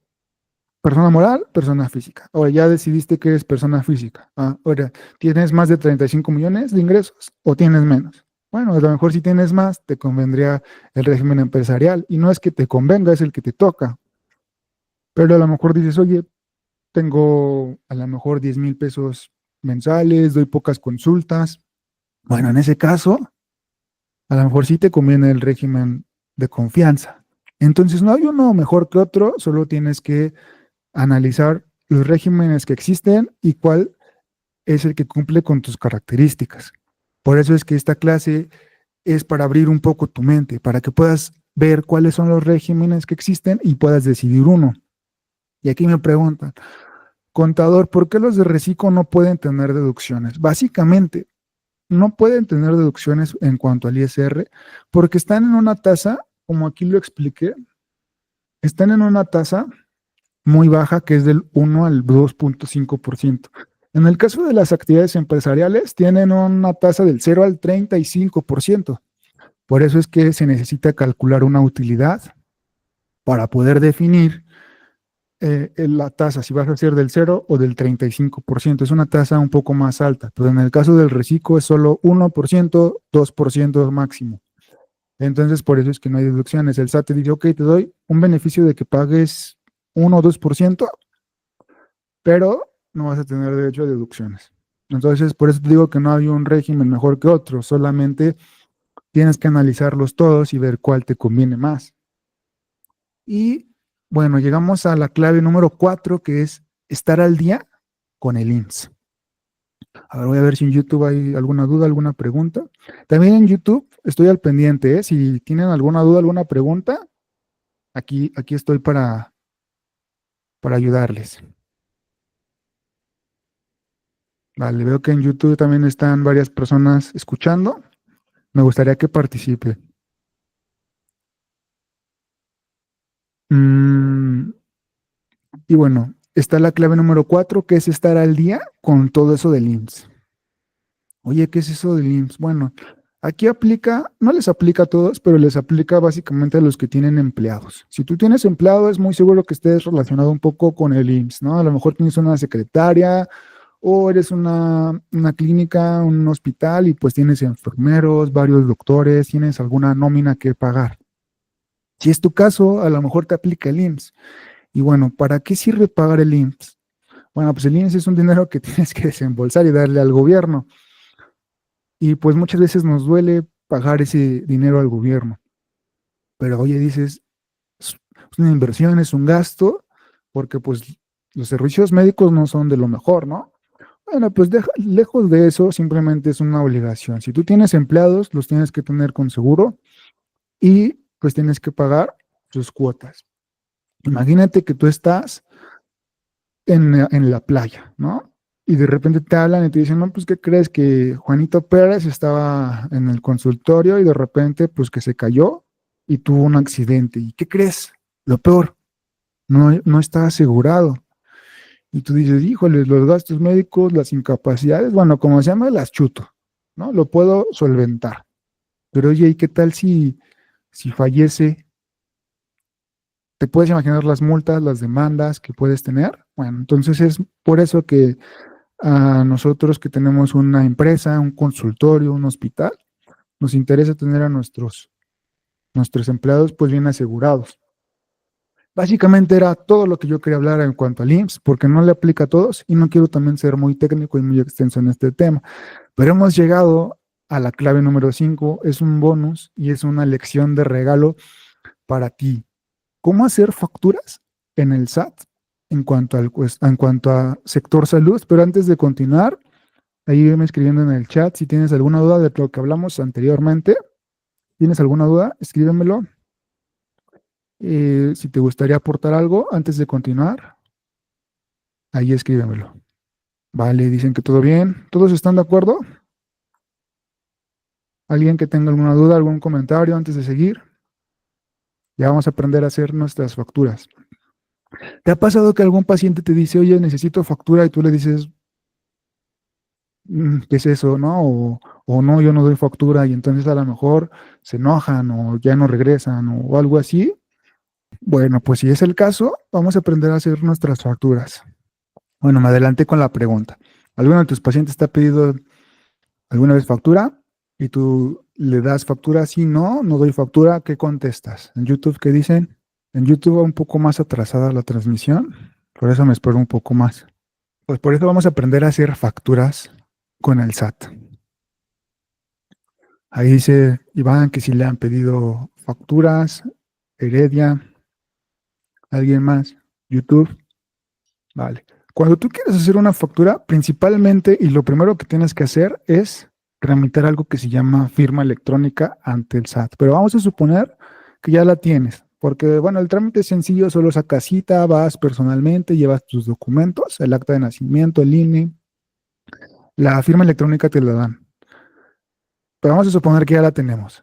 Persona moral, persona física. Ahora ya decidiste que eres persona física. Ahora, ¿tienes más de 35 millones de ingresos o tienes menos? Bueno, a lo mejor si tienes más, te convendría el régimen empresarial. Y no es que te convenga, es el que te toca. Pero a lo mejor dices, oye, tengo a lo mejor 10,000 pesos mensuales, doy pocas consultas. Bueno, en ese caso, a lo mejor sí te conviene el régimen de confianza. Entonces, no hay uno mejor que otro, solo tienes que analizar los regímenes que existen y cuál es el que cumple con tus características. Por eso es que esta clase es para abrir un poco tu mente, para que puedas ver cuáles son los regímenes que existen y puedas decidir uno. Y aquí me preguntan, contador, ¿por qué los de reciclo no pueden tener deducciones? Básicamente, no pueden tener deducciones en cuanto al ISR porque están en una tasa, como aquí lo expliqué, están en una tasa muy baja que es del 1 al 2.5%. En el caso de las actividades empresariales, tienen una tasa del 0 al 35%. Por eso es que se necesita calcular una utilidad para poder definir la tasa, si vas a ser del 0 o del 35%. Es una tasa un poco más alta, pero en el caso del reciclo es solo 1%, 2% máximo. Entonces, por eso es que no hay deducciones. El SAT te dice, ok, te doy un beneficio de que pagues 1 o 2%, pero no vas a tener derecho a deducciones. Entonces, por eso te digo que no hay un régimen mejor que otro, solamente tienes que analizarlos todos y ver cuál te conviene más. Y bueno, llegamos a la clave número 4, que es estar al día con el IMSS. A ver, voy a ver si en YouTube hay alguna duda, alguna pregunta. También en YouTube estoy al pendiente, ¿eh? Si tienen alguna duda, alguna pregunta, aquí estoy para ayudarles. Vale, veo que en YouTube también están varias personas escuchando. Me gustaría que participe. Y bueno, está la clave número 4, que es estar al día con todo eso del IMSS. Oye, ¿qué es eso del IMSS? Bueno, aquí aplica, no les aplica a todos, pero les aplica básicamente a los que tienen empleados. Si tú tienes empleado, es muy seguro que estés relacionado un poco con el IMSS, ¿no? A lo mejor tienes una secretaria o eres una clínica, un hospital y pues tienes enfermeros, varios doctores, tienes alguna nómina que pagar. Si es tu caso, a lo mejor te aplica el IMSS. Y bueno, ¿para qué sirve pagar el IMSS? Bueno, pues el IMSS es un dinero que tienes que desembolsar y darle al gobierno. Y pues muchas veces nos duele pagar ese dinero al gobierno. Pero oye, dices, es una inversión, es un gasto, porque pues los servicios médicos no son de lo mejor, ¿no? Bueno, pues lejos de eso, simplemente es una obligación. Si tú tienes empleados, los tienes que tener con seguro y pues tienes que pagar sus cuotas. Imagínate que tú estás en la playa, ¿no? Y de repente te hablan y te dicen, no, pues, ¿qué crees? Que Juanito Pérez estaba en el consultorio y de repente, pues, que se cayó y tuvo un accidente. ¿Y qué crees? Lo peor, no está asegurado. Y tú dices, híjole, los gastos médicos, las incapacidades, bueno, como se llama, las chuto, ¿no? Lo puedo solventar. Pero oye, ¿y qué tal si fallece? ¿Te puedes imaginar las multas, las demandas que puedes tener? Bueno, entonces es por eso que A nosotros que tenemos una empresa, un consultorio, un hospital, nos interesa tener a nuestros empleados pues bien asegurados. Básicamente era todo lo que yo quería hablar en cuanto al IMSS, porque no le aplica a todos y no quiero también ser muy técnico y muy extenso en este tema. Pero hemos llegado a la clave número 5, es un bonus y es una lección de regalo para ti. ¿Cómo hacer facturas en el SAT en cuanto a sector salud? Pero antes de continuar, ahí veme escribiendo en el chat si tienes alguna duda de lo que hablamos anteriormente. ¿Tienes alguna duda? Escríbemelo. Si te gustaría aportar algo antes de continuar, ahí escríbemelo. Vale, dicen que todo bien. ¿Todos están de acuerdo? ¿Alguien que tenga alguna duda, algún comentario antes de seguir? Ya vamos a aprender a hacer nuestras facturas. ¿Te ha pasado que algún paciente te dice, oye, necesito factura y tú le dices, ¿qué es eso, no? O no, yo no doy factura y entonces a lo mejor se enojan o ya no regresan o algo así? Bueno, pues si es el caso, vamos a aprender a hacer nuestras facturas. Bueno, me adelanté con la pregunta. ¿Alguno de tus pacientes te ha pedido alguna vez factura? Y tú le das factura, sí, no, no doy factura, ¿qué contestas? En YouTube, ¿qué dicen? En YouTube va un poco más atrasada la transmisión, por eso me espero un poco más. Pues por eso vamos a aprender a hacer facturas con el SAT. Ahí dice Iván que si le han pedido facturas, Heredia, alguien más, YouTube. Vale. Cuando tú quieres hacer una factura, principalmente y lo primero que tienes que hacer es tramitar algo que se llama firma electrónica ante el SAT. Pero vamos a suponer que ya la tienes, porque bueno, el trámite es sencillo, solo sacas cita, vas personalmente, llevas tus documentos, el acta de nacimiento, el INE, la firma electrónica te la dan. Pero vamos a suponer que ya la tenemos.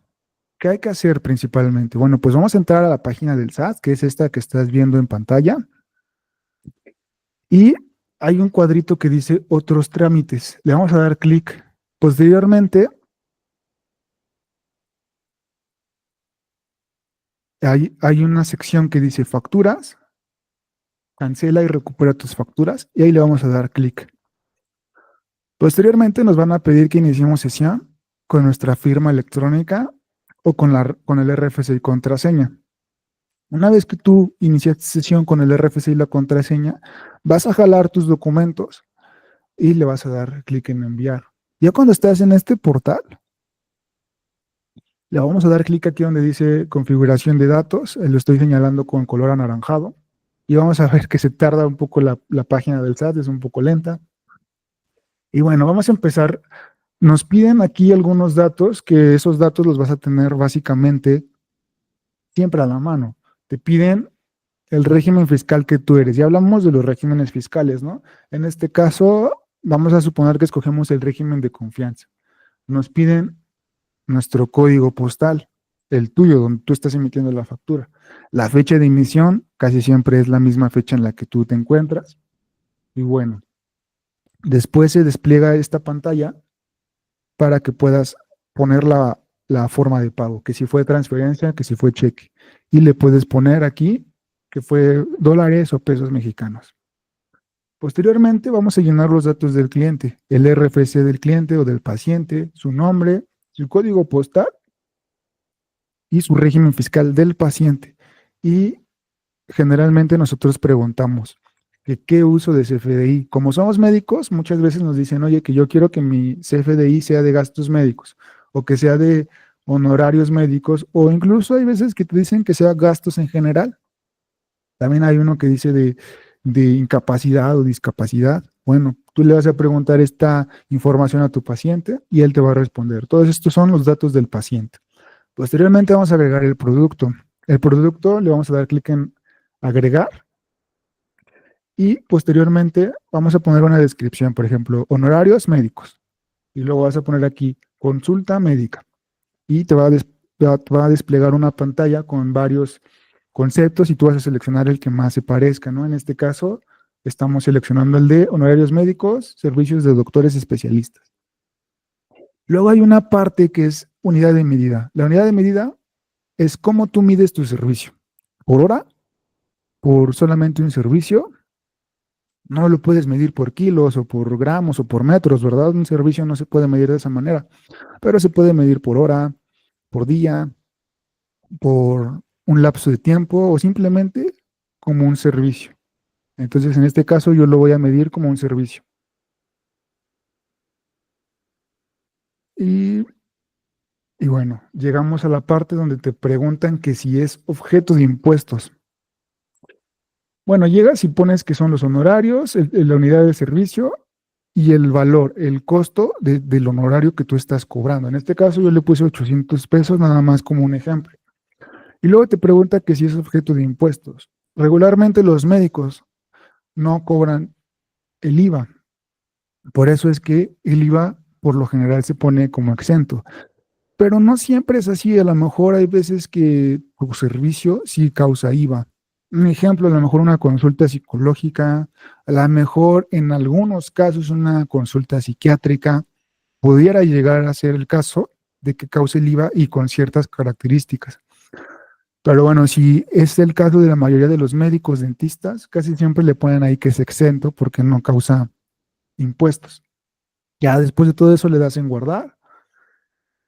¿Qué hay que hacer principalmente? Bueno, pues vamos a entrar a la página del SAT, que es esta que estás viendo en pantalla. Y hay un cuadrito que dice otros trámites. Le vamos a dar clic. Posteriormente, hay una sección que dice facturas. Cancela y recupera tus facturas. Y ahí le vamos a dar clic. Posteriormente nos van a pedir que iniciemos sesión con nuestra firma electrónica o con el RFC y contraseña. Una vez que tú iniciaste sesión con el RFC y la contraseña, vas a jalar tus documentos y le vas a dar clic en enviar. Ya cuando estás en este portal, le vamos a dar clic aquí donde dice configuración de datos, lo estoy señalando con color anaranjado, y vamos a ver que se tarda un poco la página del SAT, es un poco lenta. Y bueno, vamos a empezar. Nos piden aquí algunos datos, que esos datos los vas a tener básicamente siempre a la mano. Te piden el régimen fiscal que tú eres. Ya hablamos de los regímenes fiscales, ¿no? En este caso, vamos a suponer que escogemos el régimen de confianza. Nos piden nuestro código postal, el tuyo, donde tú estás emitiendo la factura. La fecha de emisión casi siempre es la misma fecha en la que tú te encuentras. Y bueno, después se despliega esta pantalla para que puedas poner la forma de pago, que si fue transferencia, que si fue cheque. Y le puedes poner aquí que fue dólares o pesos mexicanos. Posteriormente vamos a llenar los datos del cliente, el RFC del cliente o del paciente, su nombre, su código postal y su régimen fiscal del paciente. Y generalmente nosotros preguntamos, ¿qué uso de CFDI? Como somos médicos, muchas veces nos dicen, oye, que yo quiero que mi CFDI sea de gastos médicos o que sea de honorarios médicos, o incluso hay veces que te dicen que sea gastos en general. También hay uno que dice de incapacidad o discapacidad. Bueno, tú le vas a preguntar esta información a tu paciente y él te va a responder. Todos estos son los datos del paciente. Posteriormente vamos a agregar el producto. El producto le vamos a dar clic en agregar y posteriormente vamos a poner una descripción, por ejemplo, honorarios médicos. Y luego vas a poner aquí consulta médica y te va a desplegar una pantalla con varios conceptos y tú vas a seleccionar el que más se parezca, ¿no? En este caso, estamos seleccionando el de honorarios médicos, servicios de doctores especialistas. Luego hay una parte que es unidad de medida. La unidad de medida es cómo tú mides tu servicio. ¿Por hora? ¿Por solamente un servicio? No lo puedes medir por kilos o por gramos o por metros, ¿verdad? Un servicio no se puede medir de esa manera, pero se puede medir por hora, por día, por un lapso de tiempo o simplemente como un servicio. Entonces, en este caso, yo lo voy a medir como un servicio. Y, y bueno, llegamos a la parte donde te preguntan que si es objeto de impuestos. Bueno, llegas y pones que son los honorarios, la unidad de servicio y el valor, el costo del honorario que tú estás cobrando. En este caso yo le puse 800 pesos nada más como un ejemplo. Y luego te pregunta que si es objeto de impuestos. Regularmente los médicos no cobran el IVA. Por eso es que el IVA por lo general se pone como exento. Pero no siempre es así. A lo mejor hay veces que tu servicio sí causa IVA. Un ejemplo, a lo mejor una consulta psicológica, a lo mejor en algunos casos una consulta psiquiátrica, pudiera llegar a ser el caso de que cause el IVA y con ciertas características. Pero bueno, si es el caso de la mayoría de los médicos dentistas, casi siempre le ponen ahí que es exento porque no causa impuestos. Ya después de todo eso le das en guardar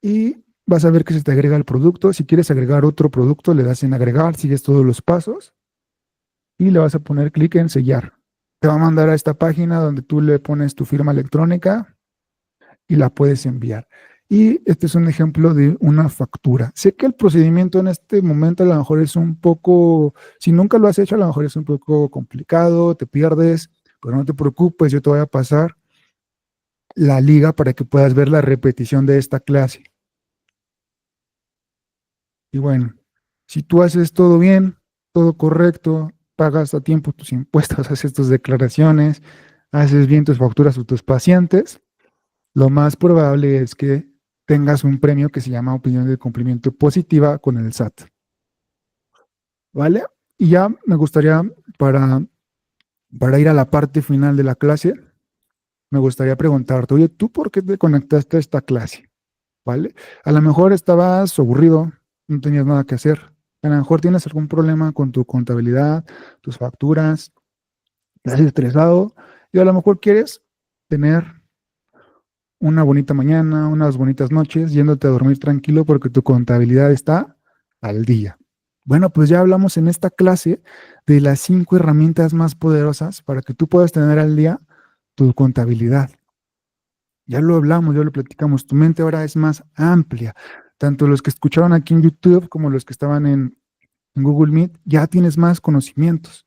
y vas a ver que se te agrega el producto. Si quieres agregar otro producto, le das en agregar, sigues todos los pasos y le vas a poner clic en sellar. Te va a mandar a esta página donde tú le pones tu firma electrónica y la puedes enviar. Y este es un ejemplo de una factura. Sé que el procedimiento en este momento a lo mejor es un poco, si nunca lo has hecho, a lo mejor es un poco complicado, te pierdes, pero no te preocupes, yo te voy a pasar la liga para que puedas ver la repetición de esta clase. Y bueno, si tú haces todo bien, todo correcto, pagas a tiempo tus impuestos, haces tus declaraciones, haces bien tus facturas a tus pacientes, lo más probable es que tengas un premio que se llama opinión de cumplimiento positiva con el SAT. ¿Vale? Y ya me gustaría, para ir a la parte final de la clase, me gustaría preguntarte, oye, ¿tú por qué te conectaste a esta clase? ¿Vale? A lo mejor estabas aburrido, no tenías nada que hacer. A lo mejor tienes algún problema con tu contabilidad, tus facturas, estás estresado y a lo mejor quieres tener una bonita mañana, unas bonitas noches, yéndote a dormir tranquilo porque tu contabilidad está al día. Bueno, pues ya hablamos en esta clase de las 5 herramientas más poderosas para que tú puedas tener al día tu contabilidad. Ya lo hablamos, ya lo platicamos. Tu mente ahora es más amplia. Tanto los que escucharon aquí en YouTube como los que estaban en Google Meet, ya tienes más conocimientos.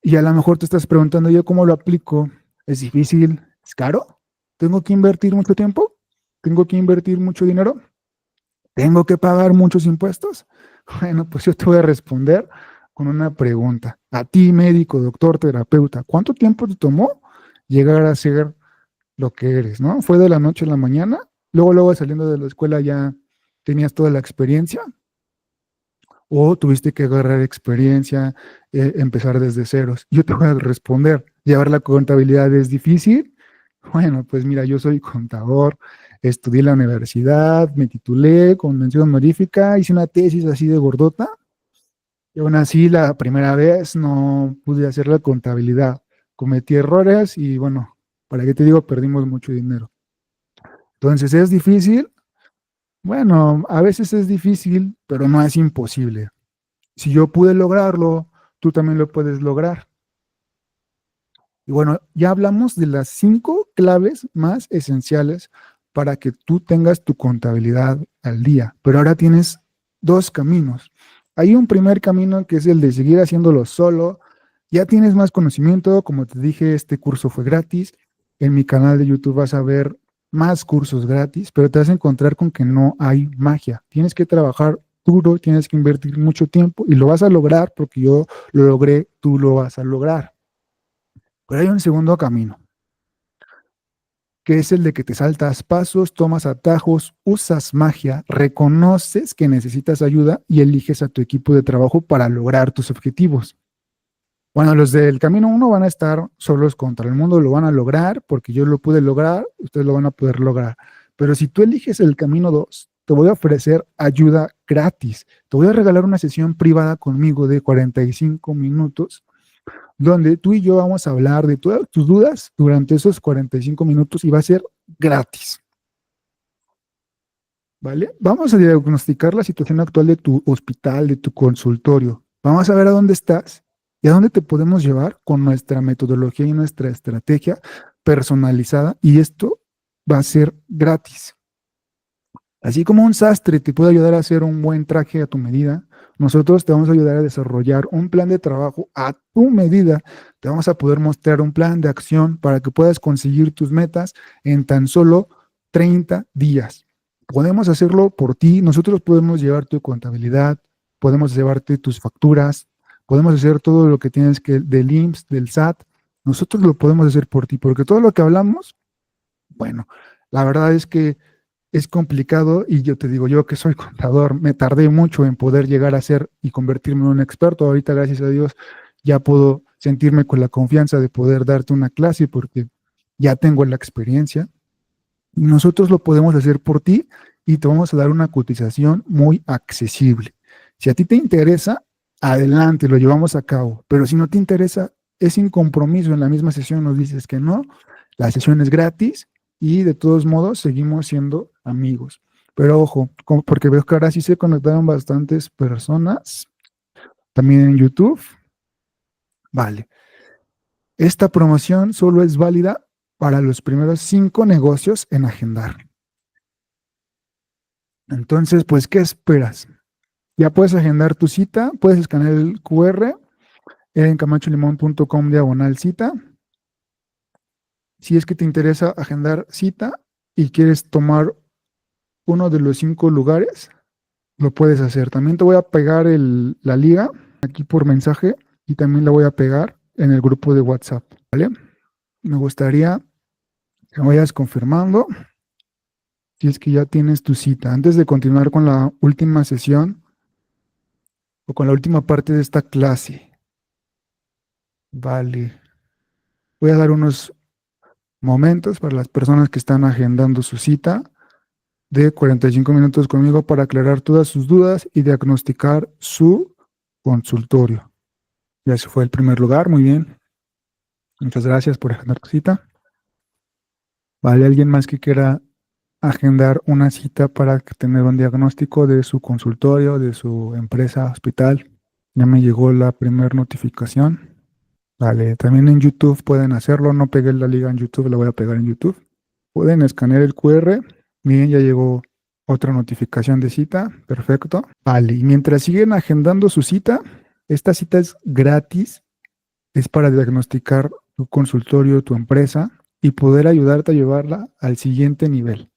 Y a lo mejor te estás preguntando, ¿yo cómo lo aplico? ¿Es difícil? ¿Es caro? ¿Tengo que invertir mucho tiempo? ¿Tengo que invertir mucho dinero? ¿Tengo que pagar muchos impuestos? Bueno, pues yo te voy a responder con una pregunta. A ti, médico, doctor, terapeuta, ¿cuánto tiempo te tomó llegar a ser lo que eres, ¿no? ¿Fue de la noche a la mañana? Luego saliendo de la escuela ya tenías toda la experiencia. ¿O tuviste que agarrar experiencia, empezar desde ceros? Yo te voy a responder, ¿llevar la contabilidad es difícil? Bueno, pues mira, yo soy contador, estudié en la universidad, me titulé con mención honorífica, hice una tesis así de gordota, y aún así la primera vez no pude hacer la contabilidad. Cometí errores y bueno, ¿para qué te digo? Perdimos mucho dinero. Entonces, ¿es difícil? Bueno, a veces es difícil, pero no es imposible. Si yo pude lograrlo, tú también lo puedes lograr. Y bueno, ya hablamos de las 5 claves más esenciales para que tú tengas tu contabilidad al día. Pero ahora tienes 2 caminos. Hay un primer camino que es el de seguir haciéndolo solo. Ya tienes más conocimiento, como te dije, este curso fue gratis. En mi canal de YouTube vas a ver más cursos gratis, pero te vas a encontrar con que no hay magia. Tienes que trabajar duro, tienes que invertir mucho tiempo y lo vas a lograr porque yo lo logré, tú lo vas a lograr. Pero hay un segundo camino, que es el de que te saltas pasos, tomas atajos, usas magia, reconoces que necesitas ayuda y eliges a tu equipo de trabajo para lograr tus objetivos. Bueno, los del camino 1 van a estar solos contra el mundo, lo van a lograr porque yo lo pude lograr, ustedes lo van a poder lograr. Pero si tú eliges el camino 2, te voy a ofrecer ayuda gratis. Te voy a regalar una sesión privada conmigo de 45 minutos donde tú y yo vamos a hablar de todas tus dudas durante esos 45 minutos y va a ser gratis. ¿Vale? Vamos a diagnosticar la situación actual de tu hospital, de tu consultorio. Vamos a ver a dónde estás y a dónde te podemos llevar con nuestra metodología y nuestra estrategia personalizada. Y esto va a ser gratis. Así como un sastre te puede ayudar a hacer un buen traje a tu medida, nosotros te vamos a ayudar a desarrollar un plan de trabajo a tu medida. Te vamos a poder mostrar un plan de acción para que puedas conseguir tus metas en tan solo 30 días. Podemos hacerlo por ti, nosotros podemos llevar tu contabilidad, podemos llevarte tus facturas, podemos hacer todo lo que tienes que del IMSS, del SAT, nosotros lo podemos hacer por ti, porque todo lo que hablamos, bueno, la verdad es que es complicado y yo te digo, yo que soy contador, me tardé mucho en poder llegar a ser y convertirme en un experto. Ahorita, gracias a Dios, ya puedo sentirme con la confianza de poder darte una clase porque ya tengo la experiencia. Nosotros lo podemos hacer por ti y te vamos a dar una cotización muy accesible. Si a ti te interesa, adelante, lo llevamos a cabo. Pero si no te interesa, es sin compromiso. En la misma sesión nos dices que no, la sesión es gratis y de todos modos seguimos siendo amigos. Pero ojo, porque veo que ahora sí se conectaron bastantes personas, también en YouTube. Vale. Esta promoción solo es válida para los primeros 5 negocios en agendar. Entonces, pues, ¿qué esperas? Ya puedes agendar tu cita, puedes escanear el QR en camacholimon.com/cita. Si es que te interesa agendar cita y quieres tomar uno de los 5 lugares, lo puedes hacer. También te voy a pegar la liga aquí por mensaje y también la voy a pegar en el grupo de WhatsApp, ¿vale? Me gustaría que vayas confirmando si es que ya tienes tu cita. Antes de continuar con la última sesión o con la última parte de esta clase. Vale. Voy a dar unos momentos para las personas que están agendando su cita de 45 minutos conmigo para aclarar todas sus dudas y diagnosticar su consultorio. Ya se fue el primer lugar, muy bien. Muchas gracias por agendar tu cita. Vale, ¿alguien más que quiera agendar una cita para tener un diagnóstico de su consultorio, de su empresa, hospital? Ya me llegó la primera notificación. Vale, también en YouTube pueden hacerlo. No pegué la liga en YouTube, la voy a pegar en YouTube. Pueden escanear el QR. Bien, ya llegó otra notificación de cita. Perfecto. Vale, y mientras siguen agendando su cita, esta cita es gratis. Es para diagnosticar tu consultorio, tu empresa y poder ayudarte a llevarla al siguiente nivel.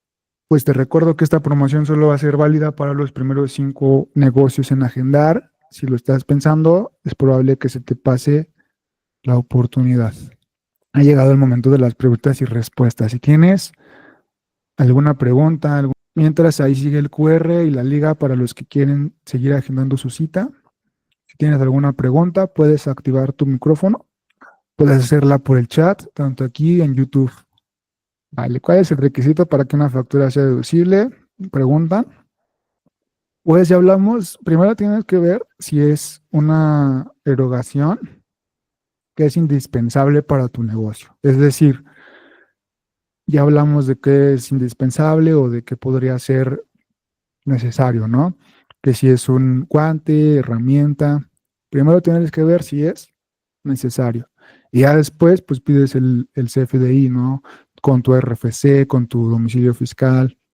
Pues te recuerdo que esta promoción solo va a ser válida para los primeros 5 negocios en agendar. Si lo estás pensando, es probable que se te pase la oportunidad. Ha llegado el momento de las preguntas y respuestas. Si tienes alguna pregunta, mientras ahí sigue el QR y la liga para los que quieren seguir agendando su cita. Si tienes alguna pregunta, puedes activar tu micrófono. Puedes hacerla por el chat, tanto aquí en YouTube. Vale, ¿cuál es el requisito para que una factura sea deducible? Pregunta. Pues ya hablamos, primero tienes que ver si es una erogación que es indispensable para tu negocio. Es decir, ya hablamos de qué es indispensable o de qué podría ser necesario, ¿no? Que si es un guante, herramienta. Primero tienes que ver si es necesario. Y ya después, pues pides el CFDI, ¿no? Con tu RFC, con tu domicilio fiscal,